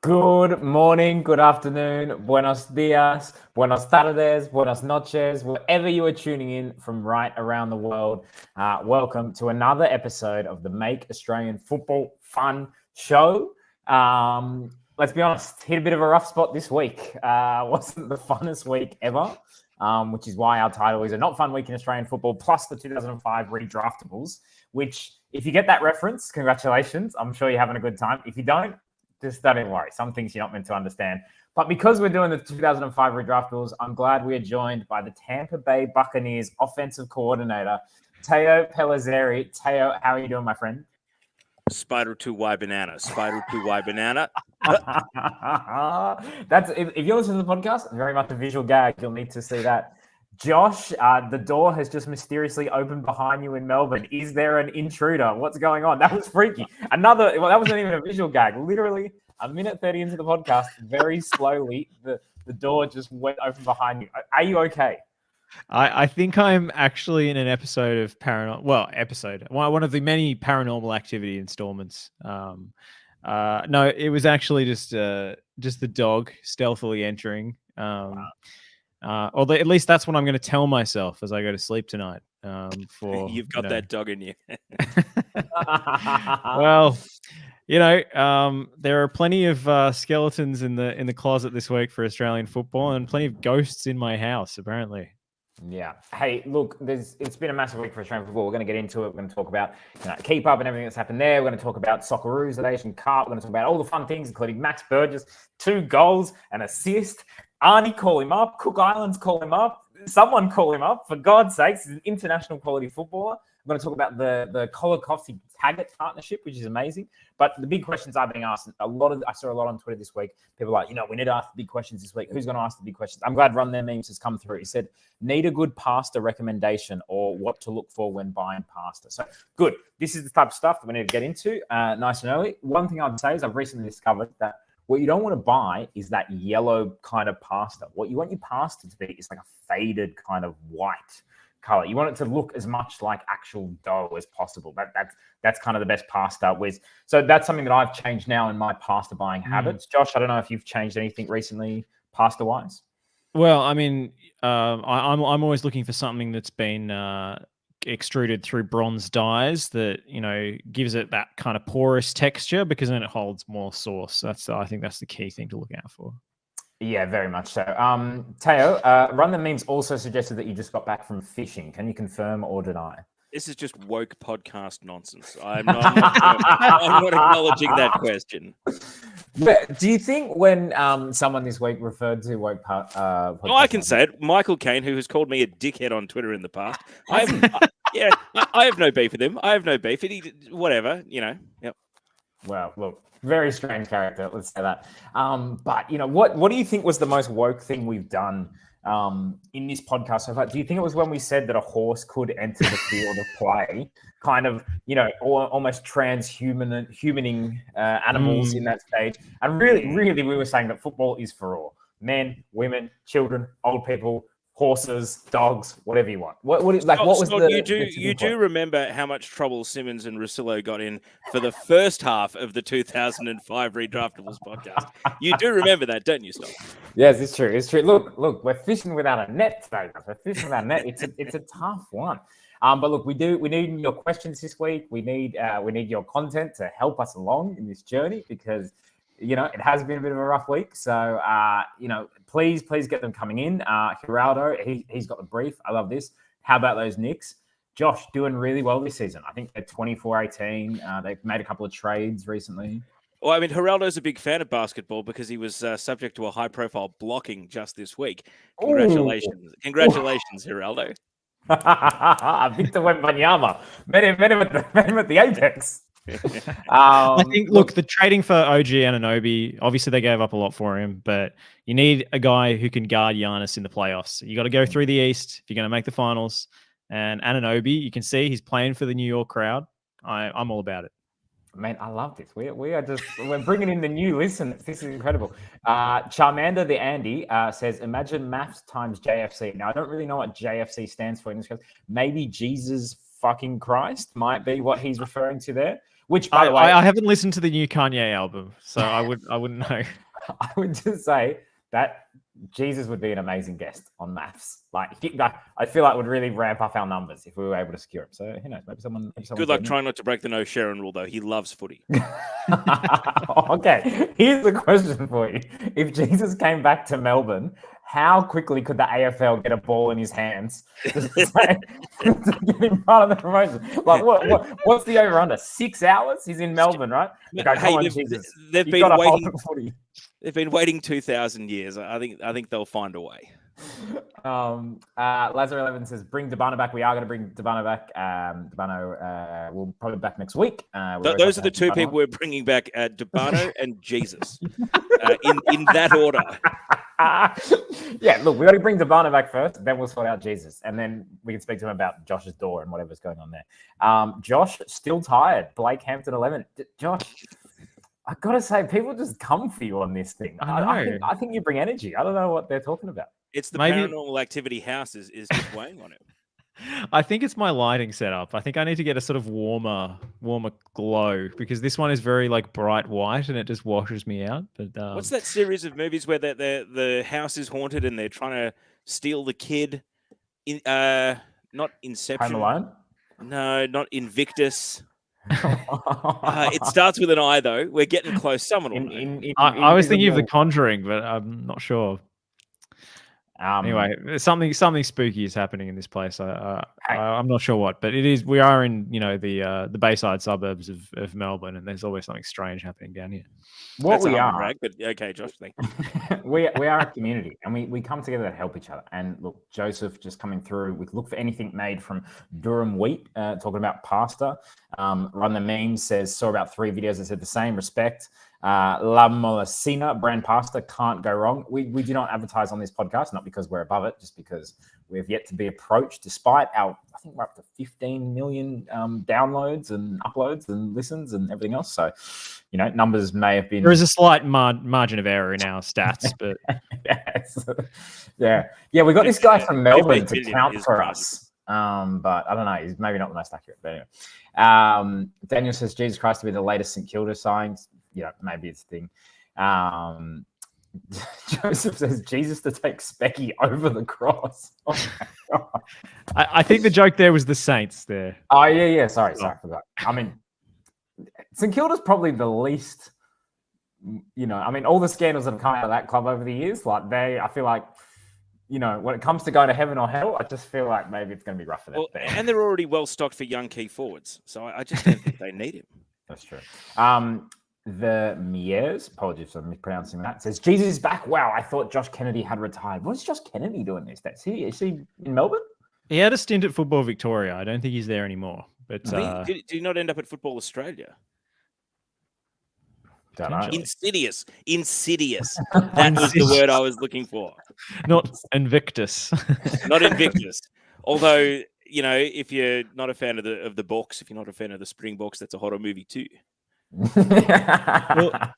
Good morning, good afternoon, buenos dias, buenos tardes, buenas noches, wherever you are tuning in from right around the world. Welcome to another episode of the Make Australian Football Fun Show. Let's be honest, hit a bit of a rough spot this week. Wasn't the funnest week ever, which is why our title is a not fun week in Australian football, plus the 2005 redraftables, which, if you get that reference, congratulations. I'm sure you're having a good time. If you don't, just don't worry. Some things you're not meant to understand. But because we're doing the 2005 redraftables, I'm glad we are joined by the Tampa Bay Buccaneers offensive coordinator, Teo Pellizzeri. Teo, how are you doing, my friend? Spider 2Y banana. Spider 2Y banana. That's if you're listening to the podcast, very much a visual gag. You'll need to see that. Josh, the door has just mysteriously opened behind you in Melbourne. Is there an intruder? What's going on? That was freaky. That wasn't even a visual gag. Literally, a minute 30 into the podcast, very slowly, the door just went open behind you. Are you okay? I think I'm actually in an episode of one of the many Paranormal Activity installments. No, it was actually just the dog stealthily entering. Wow. Although at least that's what I'm going to tell myself as I go to sleep tonight. You've got that dog in you. Well, there are plenty of skeletons in the closet this week for Australian football, and plenty of ghosts in my house, apparently. Yeah. Hey, look, it's been a massive week for Australian football. We're going to get into it. We're going to talk about keep up and everything that's happened there. We're going to talk about Socceroos, the Asian Cup. We're going to talk about all the fun things, including Max Burgess, 2 goals, an assist. Arnie call him up. Cook Islands call him up. Someone call him up. For God's sakes, he's an international quality footballer. I'm going to talk about the Kolakowski-Taggart partnership, which is amazing. But the big questions are being asked. I saw a lot on Twitter this week. People are like, we need to ask the big questions this week. Who's going to ask the big questions? I'm glad Run Their Memes has come through. He said, need a good pasta recommendation or what to look for when buying pasta. So good. This is the type of stuff that we need to get into nice and early. One thing I'd say is I've recently discovered that what you don't want to buy is that yellow kind of pasta. What you want your pasta to be is like a faded kind of white color. You want it to look as much like actual dough as possible. That's kind of the best pasta with. So that's something that I've changed now in my pasta buying habits. Josh, I don't know if you've changed anything recently pasta wise. Well, I mean, I'm always looking for something that's been extruded through bronze dyes that gives it that kind of porous texture, because then it holds more sauce. I think that's the key thing to look out for. Yeah, very much so. Teo, Run the Memes also suggested that you just got back from fishing. Can you confirm or deny? This is just woke podcast nonsense. I'm not acknowledging that question. But do you think when someone this week referred to woke podcast... I can say it. Michael Caine, who has called me a dickhead on Twitter in the past. I have no beef with him. I have no beef. Whatever, Yep. Well, look, very strange character. Let's say that. But what do you think was the most woke thing we've done in this podcast so far? Do you think it was when we said that a horse could enter the field of play, kind of, almost transhumaning animals in that stage? And really, we were saying that football is for all: men, women, children, old people, horses, dogs, whatever you want. What was you do remember how much trouble Simmons and Rosillo got in for the first half of the 2005 Redraftables podcast? You do remember that, don't you, Stock? Yes, it's true. It's true. Look, we're fishing without a net today. We're fishing without a net. It's a tough one. But look, we need your questions this week. We need your content to help us along in this journey, because it has been a bit of a rough week. So, please get them coming in. Geraldo, he's got the brief. I love this. How about those Knicks? Josh, doing really well this season. I think they're 24-18. They've made a couple of trades recently. Well, I mean, Geraldo's a big fan of basketball because he was subject to a high-profile blocking just this week. Congratulations. Ooh. Congratulations, Geraldo. Victor Wembanyama. Met him at the Apex. I think, look, the trading for OG Anunoby, obviously they gave up a lot for him, but you need a guy who can guard Giannis in the playoffs. You got to go through the East if you're going to make the finals. And Anunoby, you can see he's playing for the New York crowd. I'm all about it. Man, I love this. We're bringing in the new listeners. This is incredible. Charmander the Andy says, imagine MAFFS times JFC. Now, I don't really know what JFC stands for in this case. Maybe Jesus fucking Christ might be what he's referring to there. Which, by the way, I haven't listened to the new Kanye album, so I wouldn't know. I would just say that Jesus would be an amazing guest on MAFFS. Like, I feel like it would really ramp up our numbers if we were able to secure him. So, who knows? Maybe someone Good luck trying not to break the no Sharon rule, though. He loves footy. Okay, here's the question for you. If Jesus came back to Melbourne, how quickly could the AFL get a ball in his hands to get him part of the promotion? Like, what's the over-under? 6 hours? He's in Melbourne, right? Go, come on, Jesus. They've been waiting 2,000 years. I think they'll find a way. Lazar 11 says, bring Debano back. We are going to bring Debano back. Debano will probably be back next week. Those are the two people we're bringing back, Debano and Jesus, in that order. Yeah, look, we got to bring Debano back first, then we'll sort out Jesus, and then we can speak to him about Josh's door and whatever's going on there. Josh, still tired. Blake Hampton 11. Josh, I got to say, people just come for you on this thing. I think you bring energy. I don't know what they're talking about. It's the paranormal activity house is just weighing on it. I think it's my lighting setup. I think I need to get a sort of warmer glow, because this one is very like bright white and it just washes me out. But what's that series of movies where the house is haunted and they're trying to steal the kid? Not Inception. Home Alone? No, not Invictus. It starts with an I though. We're getting close. Someone will know. I was thinking of The Conjuring, but I'm not sure. Anyway, something spooky is happening in this place. I'm not sure what, but it is. We are in the Bayside suburbs of Melbourne, and there's always something strange happening down here. But okay, Josh, thank you. we are a community, and we come together to help each other. And look, Joseph just coming through with look for anything made from Durham wheat, talking about pasta. Run the Meme says saw about 3 videos that said the same. Respect. La Molesina brand pasta, can't go wrong. We do not advertise on this podcast, not because we're above it, just because we've yet to be approached, despite I think we're up to 15 million downloads and uploads and listens and everything else. So, numbers may have been... There is a slight margin of error in our stats, but... Yeah, we got this guy from Melbourne to count for us. But I don't know, he's maybe not the most accurate. But anyway. Daniel says, Jesus Christ to be the latest St Kilda signs. Maybe it's a thing. Joseph says Jesus to take Specky over the cross. Oh my God. I think the joke there was the Saints there. Oh, yeah. Sorry, I forgot. I mean, St Kilda's probably the least, all the scandals that have come out of that club over the years, I feel like, when it comes to going to heaven or hell, I just feel like maybe it's going to be rough for them. And they're already well stocked for young key forwards. So I just don't think they need him. That's true. The Miers, apologies for mispronouncing that, says, Jesus is back. Wow, I thought Josh Kennedy had retired. What's Josh Kennedy doing these days? Is he in Melbourne? He had a stint at Football Victoria. I don't think he's there anymore. But did he not end up at Football Australia? Don't know. Insidious. That was the word I was looking for. Not Invictus. Not Invictus. Although, if you're not a fan of the box, if you're not a fan of the Springboks, that's a horror movie too. Well,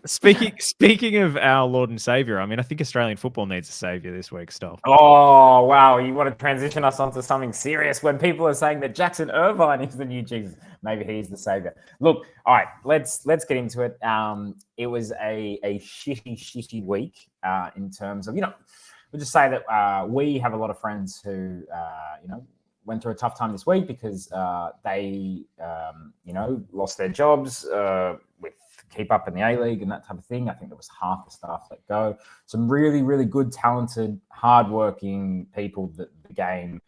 speaking of our Lord and Savior, I think Australian football needs a savior this week, Stoff. Oh wow, you want to transition us onto something serious when people are saying that Jackson Irvine is the new Jesus? Maybe he's the savior. Look, all right, let's get into it. It was a shitty week in terms of we'll just say that we have a lot of friends who went through a tough time this week because they, lost their jobs with keep up in the A-League and that type of thing. I think there was half the staff let go. Some really, really good, talented, hardworking people that the game,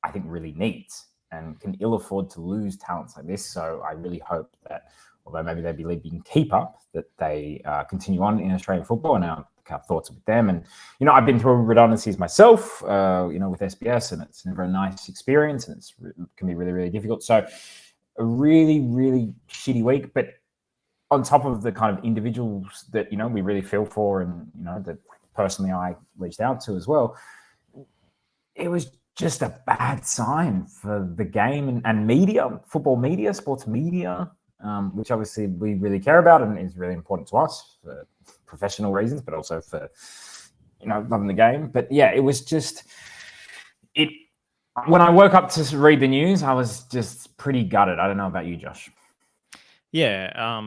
I think, really needs and can ill afford to lose talents like this. So I really hope that, although maybe they'd be leaving keep up, that they continue on in Australian football. And our thoughts with them. And, I've been through redundancies myself, with SBS, and it's never a nice experience, and it can be really, really difficult. So a really, really shitty week, but on top of the kind of individuals that, we really feel for and, that personally I reached out to as well, it was just a bad sign for the game and media, football media, sports media, which obviously we really care about and is really important to us for professional reasons, but also for, loving the game. But yeah, it was just, When I woke up to read the news, I was just pretty gutted. I don't know about you, Josh. Yeah,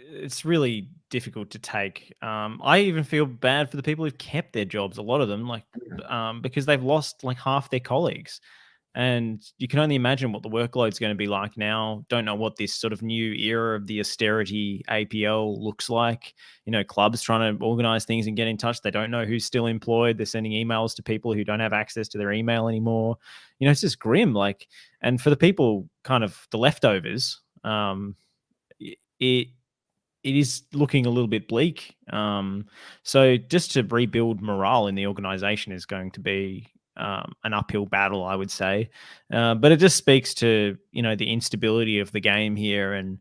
it's really difficult to take. I even feel bad for the people who've kept their jobs. A lot of them, because they've lost like half their colleagues, and you can only imagine what the workload's going to be like now. Don't know what this sort of new era of the austerity APL looks like. Clubs trying to organize things and get in touch. They don't know who's still employed. They're sending emails to people who don't have access to their email anymore. It's just grim. And for the people, kind of the leftovers. It is looking a little bit bleak. So just to rebuild morale in the organization is going to be an uphill battle, I would say. But it just speaks to the instability of the game here, and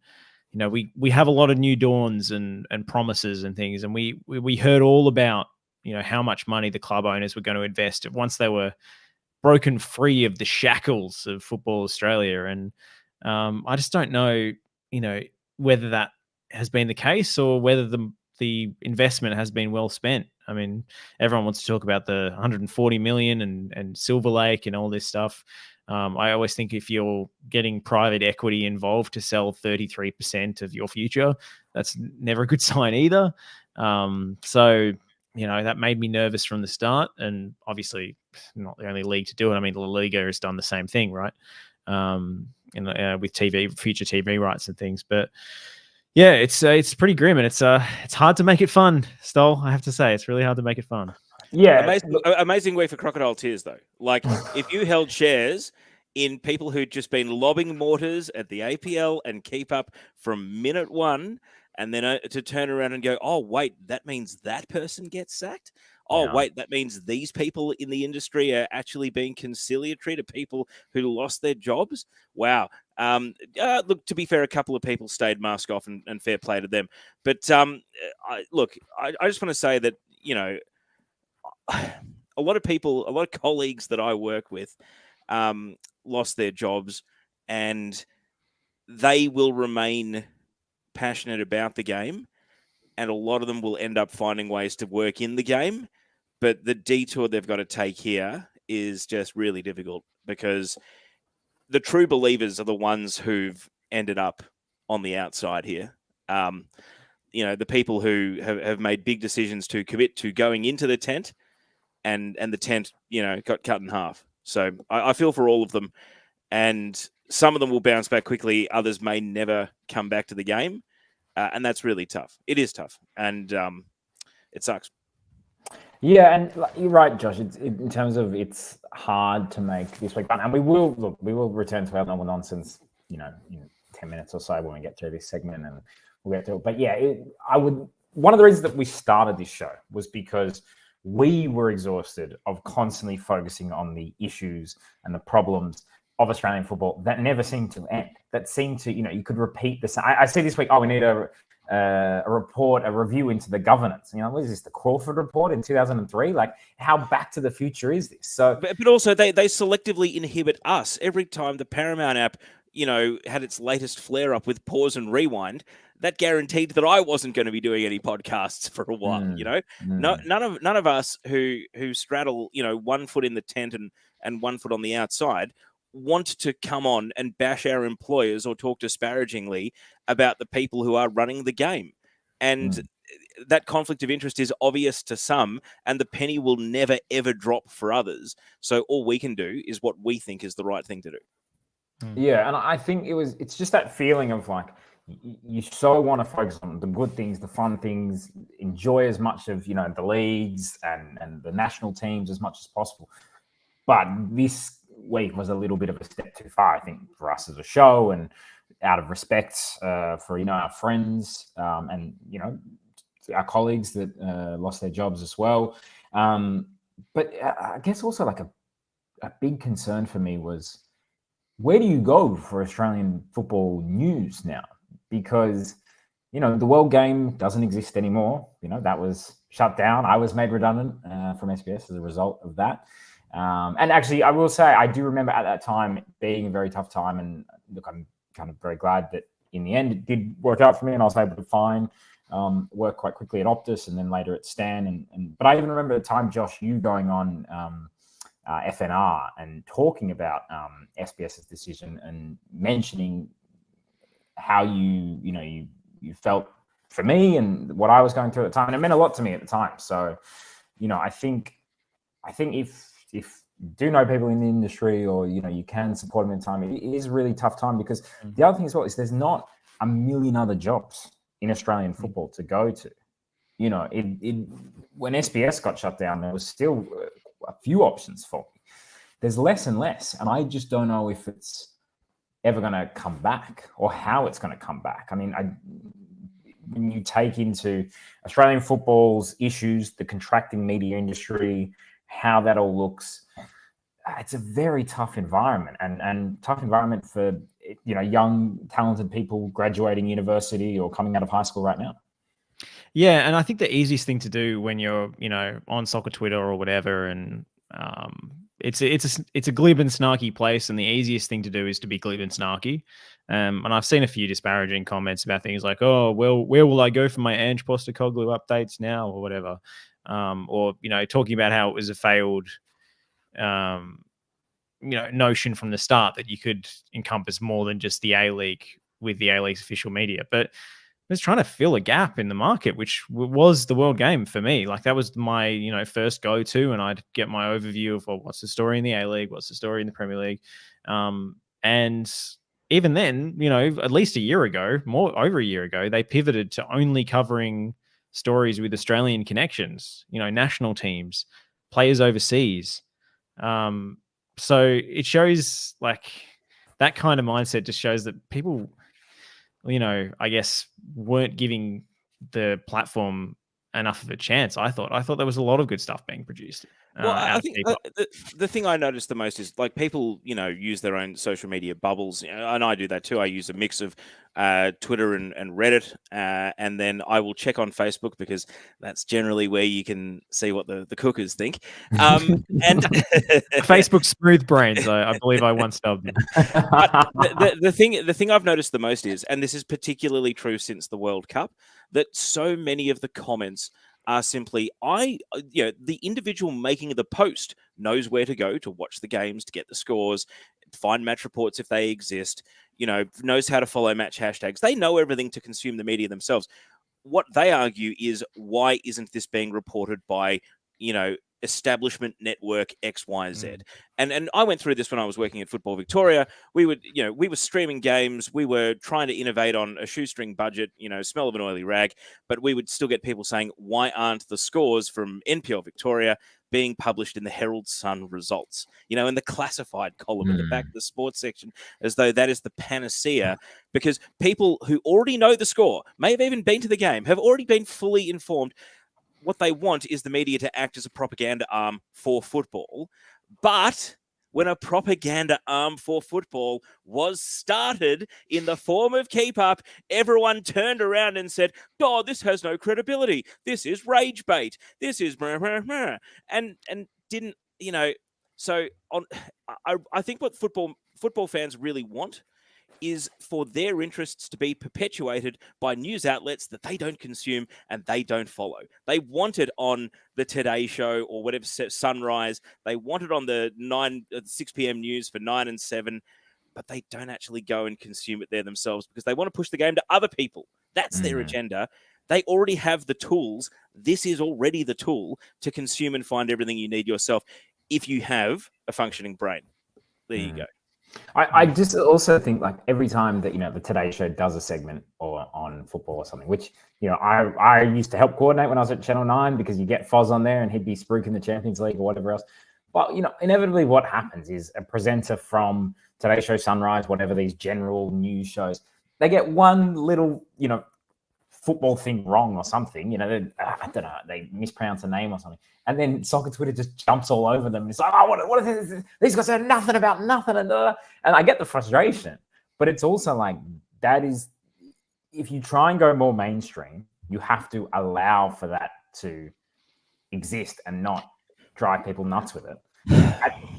we have a lot of new dawns and promises and things, and we heard all about how much money the club owners were going to invest once they were broken free of the shackles of Football Australia, and I just don't know whether that has been the case or whether the investment has been well spent. I mean, everyone wants to talk about the 140 million and Silver Lake and all this stuff. I always think if you're getting private equity involved to sell 33% of your future, that's never a good sign either. So that made me nervous from the start, and obviously not the only league to do it. I mean, La Liga has done the same thing, right? With future TV rights and things. But yeah, it's pretty grim, and it's hard to make it fun. Stoll, I have to say, it's really hard to make it fun. Yeah, amazing way for crocodile tears though. Like if you held shares in people who'd just been lobbing mortars at the APL and keep up from minute one, and then to turn around and go, oh wait, that means that person gets sacked. Oh, yeah. Wait, that means these people in the industry are actually being conciliatory to people who lost their jobs. Wow. Look, to be fair, a couple of people stayed mask off and fair play to them. But I just want to say that, a lot of colleagues that I work with lost their jobs, and they will remain passionate about the game. And a lot of them will end up finding ways to work in the game. But the detour they've got to take here is just really difficult, because the true believers are the ones who've ended up on the outside here. The people who have made big decisions to commit to going into the tent, and the tent, got cut in half. So I feel for all of them. And some of them will bounce back quickly. Others may never come back to the game. And that's really tough. It is tough. And it sucks. Yeah, and you're right, Josh. In terms of it's hard to make this week fun, and we will return to our normal nonsense, in 10 minutes or so when we get through this segment, and we'll get to it. But yeah, one of the reasons that we started this show was because we were exhausted of constantly focusing on the issues and the problems of Australian football that never seemed to end. That seemed to, you could repeat the same. I see this week, we need a report, a review into the governance. What is this, the Crawford report in 2003? Like, how Back to the Future is this? So, but also they selectively inhibit us every time the Paramount app, had its latest flare up with pause and rewind. That guaranteed that I wasn't going to be doing any podcasts for a while. None of us who straddle, 1 foot in the tent and 1 foot on the outside want to come on and bash our employers or talk disparagingly about the people who are running the game. And that conflict of interest is obvious to some, and the penny will never, ever drop for others. So all we can do is what we think is the right thing to do. Yeah, and I think it's just that feeling of like, you so want to focus on the good things, the fun things, enjoy as much of, the leagues and the national teams as much as possible. But this week was a little bit of a step too far, I think, for us as a show, and out of respect for, our friends and, our colleagues that lost their jobs as well. But I guess also like a big concern for me was, where do you go for Australian football news now? Because, the World Game doesn't exist anymore. That was shut down. I was made redundant from SBS as a result of that. And actually, I will say, I do remember at that time being a very tough time. And look, I'm kind of very glad that in the end it did work out for me, and I was able to find work quite quickly at Optus, and then later at Stan. But I even remember the time, Josh, you going on FNR and talking about SBS's decision and mentioning how you felt for me and what I was going through at the time, and it meant a lot to me at the time. So, I think if you do know people in the industry, or you can support them in time, it is a really tough time, because the other thing as well is there's not a million other jobs in Australian football to go to. When SBS got shut down, there was still a few options for me. There's less and less, and I just don't know if it's ever going to come back or how it's going to come back. I mean, when you take into Australian football's issues, the contracting media industry, how that all looks, it's a very tough environment, and tough environment for young, talented people graduating university or coming out of high school right now. Yeah, and I think the easiest thing to do when you're on soccer Twitter or whatever, and it's a glib and snarky place, and the easiest thing to do is to be glib and snarky. And I've seen a few disparaging comments about things like, "Oh, well, where will I go for my Ange Postecoglou updates now?" or whatever, or talking about how it was a failed notion from the start that you could encompass more than just the A-League with the A-League's official media. But I was trying to fill a gap in the market, which was the World Game for me. Like, that was my first go-to, and I'd get my overview of what's the story in the A-League, what's the story in the Premier League. And even then, at least a year ago, over a year ago, they pivoted to only covering stories with Australian connections, national teams, players overseas. So it shows, like, that kind of mindset just shows that people, I guess, weren't giving the platform enough of a chance. I thought there was a lot of good stuff being produced. Well, I think the thing I noticed the most is, like, people, use their own social media bubbles, and I do that too. I use a mix of Twitter and Reddit, and then I will check on Facebook, because that's generally where you can see what the cookers think. And Facebook smooth brains, I believe I once dubbed them. the thing I've noticed the most is, and this is particularly true since the World Cup, that so many of the comments are simply, the individual making the post knows where to go to watch the games, to get the scores, find match reports if they exist, knows how to follow match hashtags. They know everything to consume the media themselves. What they argue is, why isn't this being reported by, establishment network XYZ? And I went through this when I was working at Football Victoria. We were streaming games. We were trying to innovate on a shoestring budget, smell of an oily rag, but we would still get people saying, why aren't the scores from NPL Victoria being published in the Herald Sun results, in the classified column at the back of the sports section, as though that is the panacea, because people who already know the score, may have even been to the game, have already been fully informed. What they want is the media to act as a propaganda arm for football. But when a propaganda arm for football was started in the form of Keep Up, everyone turned around and said, "Oh, this has no credibility. This is rage bait. This is and didn't, So I think what football fans really want is for their interests to be perpetuated by news outlets that they don't consume and they don't follow. They want it on the Today Show or whatever, Sunrise. They want it on the 6 p.m. news for 9 and 7, but they don't actually go and consume it there themselves, because they want to push the game to other people. That's their agenda. They already have the tools. This is already the tool to consume and find everything you need yourself, if you have a functioning brain. There you go. I just also think, like, every time that the Today Show does a segment or on football or something, which I used to help coordinate when I was at Channel 9, because you get Foz on there and he'd be spruiking the Champions League or whatever else. But inevitably what happens is a presenter from Today Show, Sunrise, whatever these general news shows, they get one little football thing wrong or something. I don't know, they mispronounce a name or something, and then soccer Twitter just jumps all over them. It's like, oh, what is this? These guys say nothing about nothing, and I get the frustration, but it's also like, that is, if you try and go more mainstream, you have to allow for that to exist and not drive people nuts with it.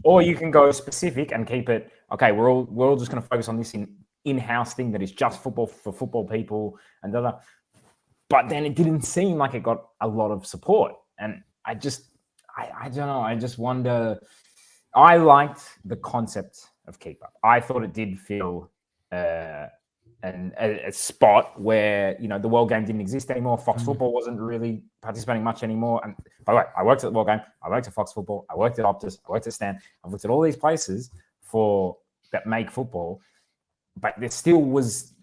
Or you can go specific and keep it, okay, we're all just going to focus on this in-house thing that is just football for football people and other. But then it didn't seem like it got a lot of support. And I don't know. I just wonder, I liked the concept of keep up. I thought it did feel a spot where, you know, the World Game didn't exist anymore. Fox Football wasn't really participating much anymore. And by the way, I worked at the World Game, I worked at Fox Football, I worked at Optus, I worked at Stan. I've looked at all these places that make football, but there still was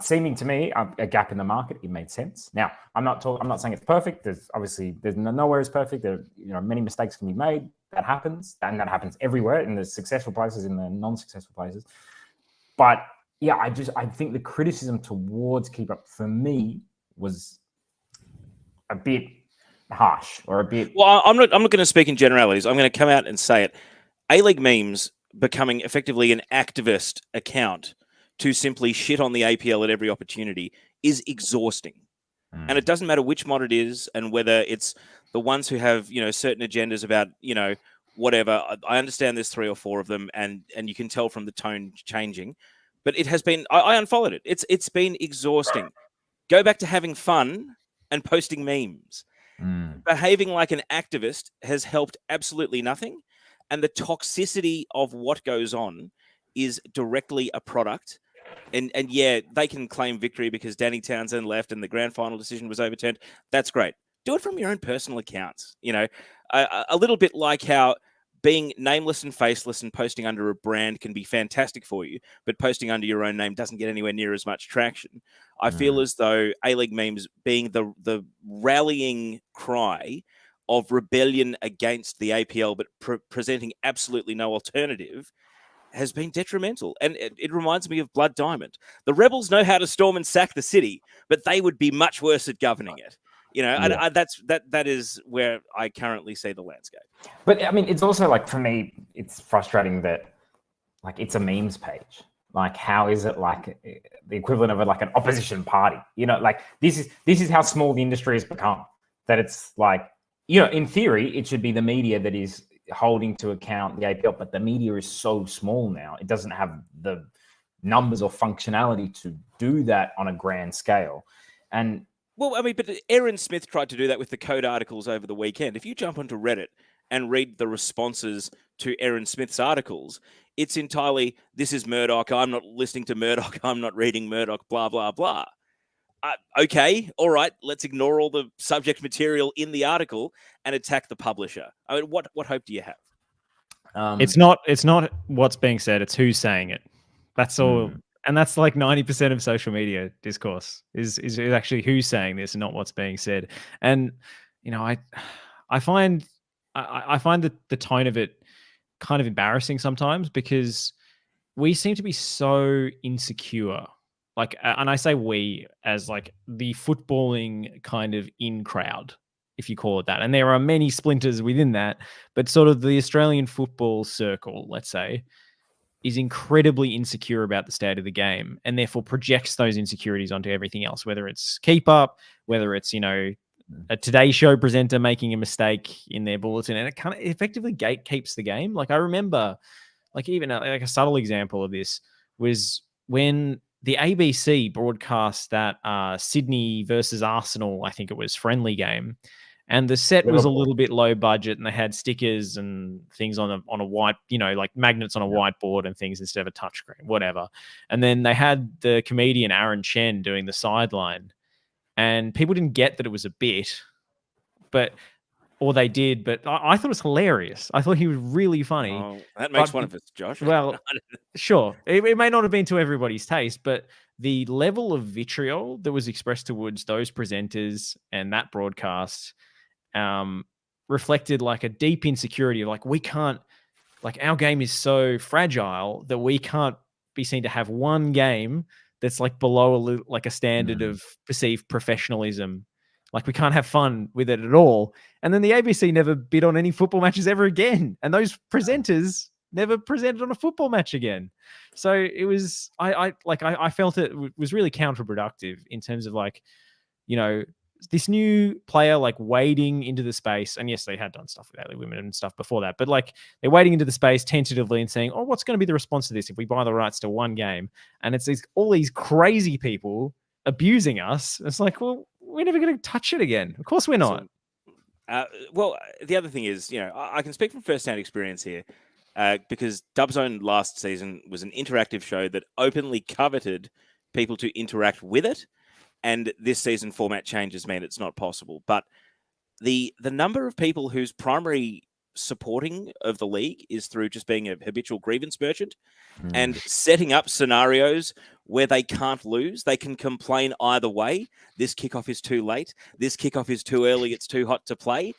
seeming to me a gap in the market. It made sense. Now, I'm not saying it's perfect. There's nowhere is perfect. There, you know, many mistakes can be made. That happens, and that happens everywhere, in the successful places, in the non-successful places. But yeah, I think the criticism towards keep up for me was a bit harsh, or a bit. Well, I'm not going to speak in generalities. I'm going to come out and say it. A-League memes becoming effectively an activist account to simply shit on the APL at every opportunity is exhausting. And it doesn't matter which mod it is, and whether it's the ones who have, you know, certain agendas about, you know, whatever. I understand there's 3 or 4 of them, and you can tell from the tone changing. But it has been, I unfollowed it. It's been exhausting. Go back to having fun and posting memes. Behaving like an activist has helped absolutely nothing. And the toxicity of what goes on is directly a product. And yeah, they can claim victory because Danny Townsend left and the grand final decision was overturned. That's great. Do it from your own personal accounts. You know, a little bit like how being nameless and faceless and posting under a brand can be fantastic for you, but posting under your own name doesn't get anywhere near as much traction. I feel as though A-League memes being the rallying cry of rebellion against the APL, but presenting absolutely no alternative, has been detrimental. And it reminds me of Blood Diamond. The rebels know how to storm and sack the city, but they would be much worse at governing it. You know, yeah. That is where I currently see the landscape. But I mean, it's also like, for me, it's frustrating that like it's a memes page. Like, how is it like the equivalent of like an opposition party? You know, like this is how small the industry has become. That it's like, you know, in theory, it should be the media that is holding to account the APL, but the media is so small now, it doesn't have the numbers or functionality to do that on a grand scale. And well, I mean, but Aaron Smith tried to do that with the code articles over the weekend. If you jump onto Reddit and read the responses to Aaron Smith's articles, it's entirely, this is Murdoch, I'm not listening to Murdoch, I'm not reading Murdoch, blah, blah, blah. Okay, all right, let's ignore all the subject material in the article and attack the publisher. I mean, what hope do you have? It's not what's being said, it's who's saying it. That's all. And that's like 90% of social media discourse is actually who's saying this and not what's being said. And, you know, I find the tone of it kind of embarrassing sometimes, because we seem to be so insecure. Like, and I say we as like the footballing kind of in crowd, if you call it that. And there are many splinters within that, but sort of the Australian football circle, let's say, is incredibly insecure about the state of the game, and therefore projects those insecurities onto everything else, whether it's keep up, whether it's, you know, a Today Show presenter making a mistake in their bulletin, and it kind of effectively gatekeeps the game. Like, I remember, like, even like a subtle example of this was when the ABC broadcast that Sydney versus Arsenal, I think it was, friendly game. And the set was a little bit low budget, and they had stickers and things on a white, you know, like magnets on a whiteboard and things instead of a touchscreen, whatever. And then they had the comedian Aaron Chen doing the sideline, and people didn't get that it was a bit, or they did, but I thought it was hilarious. I thought he was really funny. Oh, that makes one of us, Josh. Well, sure. It may not have been to everybody's taste, but the level of vitriol that was expressed towards those presenters and that broadcast reflected like a deep insecurity of like, we can't, like, our game is so fragile that we can't be seen to have one game that's like below like a standard of perceived professionalism. Like, we can't have fun with it at all. And then the ABC never bid on any football matches ever again. And those presenters never presented on a football match again. So it was, I felt it was really counterproductive in terms of like, you know, this new player like wading into the space. And yes, they had done stuff with A-League women and stuff before that, but like they're wading into the space tentatively and saying, oh, what's going to be the response to this if we buy the rights to one game? And it's all these crazy people abusing us. It's like, well, we're never going to touch it again. Of course we're not. Well, the other thing is, you know, I can speak from firsthand experience here. because Dubzone last season was an interactive show that openly coveted people to interact with it, and this season format changes mean it's not possible. But the number of people whose primary supporting of the league is through just being a habitual grievance merchant and setting up scenarios where they can't lose. They can complain either way. This kickoff is too late. This kickoff is too early. It's too hot to play,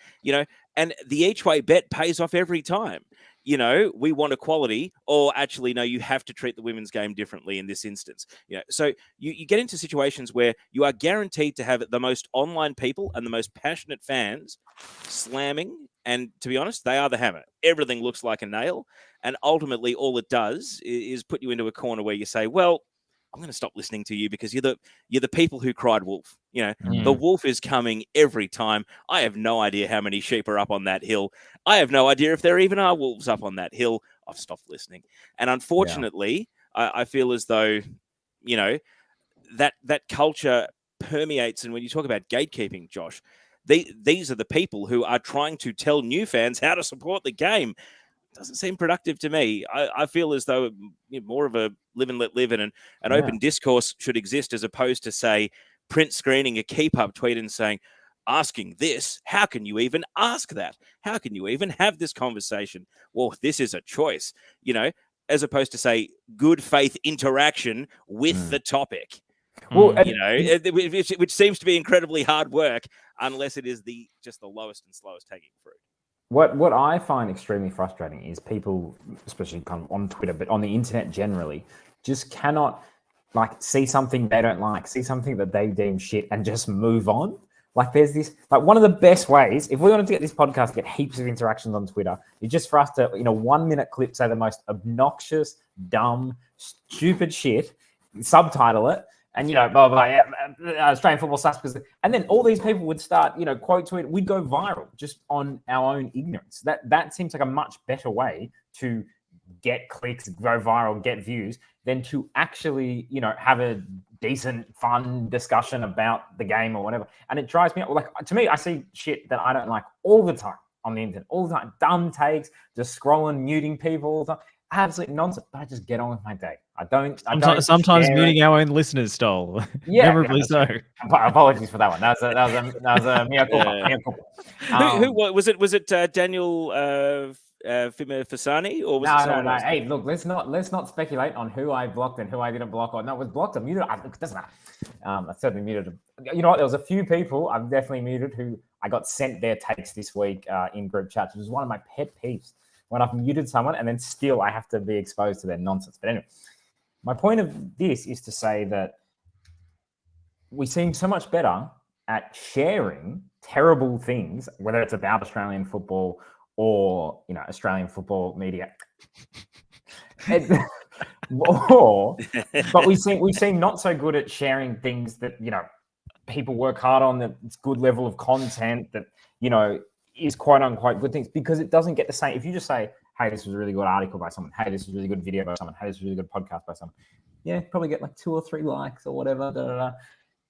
and the each way bet pays off every time. We want equality, or actually, no, you have to treat the women's game differently in this instance. So you get into situations where you are guaranteed to have the most online people and the most passionate fans slamming. And to be honest, they are the hammer. Everything looks like a nail. And ultimately, all it does is put you into a corner where you say, well, I'm going to stop listening to you because you're the people who cried wolf. The wolf is coming every time. I have no idea how many sheep are up on that hill. I have no idea if there even are wolves up on that hill. I've stopped listening. And unfortunately, I feel as though, that culture permeates. And when you talk about gatekeeping, Josh, these are the people who are trying to tell new fans how to support the game. Doesn't seem productive to me. I feel as though more of a live and let live and an open discourse should exist, as opposed to, say, print screening a keep up tweet and saying, asking this, how can you even ask that? How can you even have this conversation? Well, this is a choice, as opposed to, say, good faith interaction with the topic. Well, which seems to be incredibly hard work, unless it is just the lowest and slowest hanging fruit. What I find extremely frustrating is people, especially kind of on Twitter, but on the internet generally, just cannot see something they don't like, see something that they deem shit, and just move on. There's this, one of the best ways, if we wanted to get this podcast to get heaps of interactions on Twitter, is just for us to, in a 1 minute clip, say the most obnoxious, dumb, stupid shit, subtitle it, and, blah, blah, Australian football sucks. And then all these people would start, quote tweet, we'd go viral just on our own ignorance. That seems like a much better way to get clicks, go viral, get views, than to actually, have a decent, fun discussion about the game or whatever. And it drives me up. To me, I see shit that I don't like all the time on the internet, all the time. Dumb takes, just scrolling, muting people all the time. Absolute nonsense. But I just get on with my day. I don't sometimes muting our own listeners, Stoll. Yeah, memorably so. Apologies for that one. That was a mea culpa. Who was it? Was it Daniel Fasani, or was it someone else? Hey, look, let's not speculate on who I blocked and who I didn't block. Or no, it was blocked or muted. It doesn't matter. I certainly muted them. You know what? There was a few people I've definitely muted who I got sent their takes this week in group chats, which is one of my pet peeves. When I've muted someone and then still I have to be exposed to their nonsense. But anyway, my point of this is to say that we seem so much better at sharing terrible things, whether it's about Australian football or, Australian football media. But we seem not so good at sharing things that, people work hard on, that it's good level of content, that, is quote unquote good things, because it doesn't get the same. If you just say, hey, this was a really good article by someone, hey, this was a really good video by someone, hey, this was a really good podcast by someone, probably get 2 or 3 likes or whatever.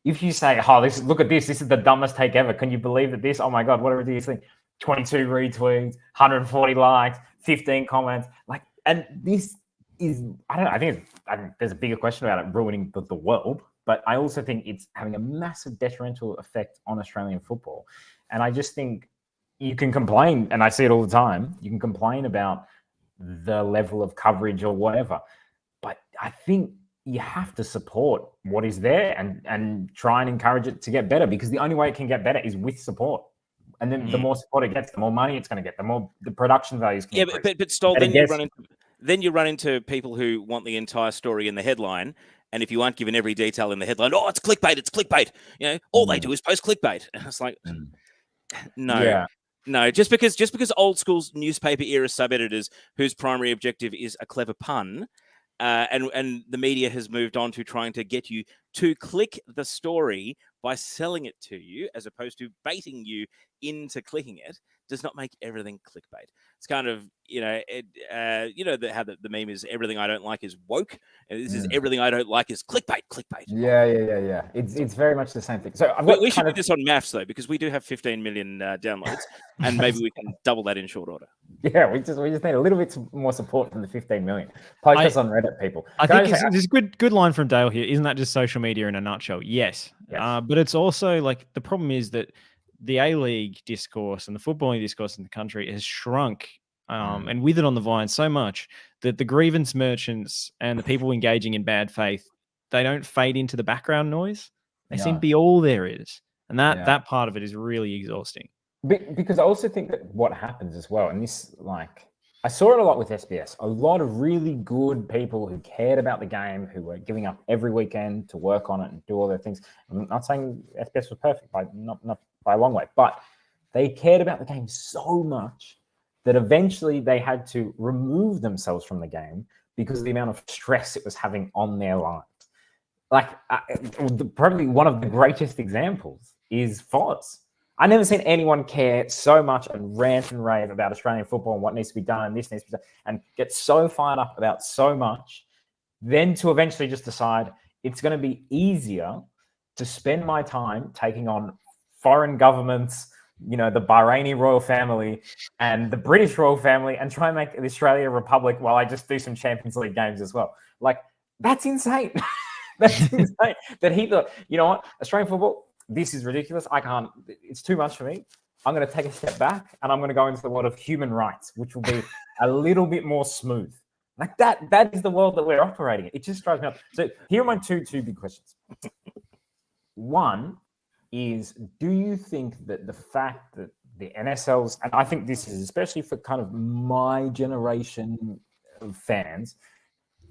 If you say, oh, look at this is the dumbest take ever, can you believe that this, oh my God, what a ridiculous thing, 22 retweets, 140 likes, 15 comments, and this is, I think there's a bigger question about it ruining the world, but I also think it's having a massive detrimental effect on Australian football. And I just think you can complain, and I see it all the time, you can complain about the level of coverage or whatever, but I think you have to support what is there and try and encourage it to get better, because the only way it can get better is with support. And then the more support it gets, the more money it's going to get, the more the production values can increase. But Stoll, then you run into people who want the entire story in the headline. And if you aren't given every detail in the headline, oh, it's clickbait. All they do is post clickbait. And it's like, no. Yeah. No, just because old school's newspaper era sub-editors whose primary objective is a clever pun, and the media has moved on to trying to get you to click the story by selling it to you, as opposed to baiting you into clicking it, does not make everything clickbait. It's kind of, how the meme is everything I don't like is woke, and this is everything I don't like is clickbait. Yeah. It's very much the same thing. So we should do this on MAFFS though, because we do have 15 million downloads, and maybe we can double that in short order. Yeah, we just need a little bit more support from the 15 million. Post us on Reddit, people. I think there's a good line from Dale here. Isn't that just social media in a nutshell? Yes. But it's also like the problem is that the A-League discourse and the footballing discourse in the country has shrunk and withered on the vine so much that the grievance merchants and the people engaging in bad faith, they don't fade into the background noise. They seem to be all there is. And that part of it is really exhausting. Because I also think that what happens as well, and this, like, I saw it a lot with SBS, a lot of really good people who cared about the game, who were giving up every weekend to work on it and do all their things. I'm not saying SBS was perfect, not by a long way, but they cared about the game so much that eventually they had to remove themselves from the game because of the amount of stress it was having on their lives. Like, probably one of the greatest examples is Foz. I never seen anyone care so much and rant and rave about Australian football and what needs to be done and this needs to be done and get so fired up about so much, then to eventually just decide it's going to be easier to spend my time taking on foreign governments, the Bahraini royal family and the British royal family, and try and make the Australia Republic while I just do some Champions League games as well. Like, that's insane. That's insane. That he thought, you know what, Australian football, this is ridiculous. I can't, it's too much for me. I'm going to take a step back and I'm going to go into the world of human rights, which will be a little bit more smooth. Like that is the world that we're operating in. It just drives me up. So here are my two big questions. One is, do you think that the fact that the NSLs, and I think this is especially for kind of my generation of fans,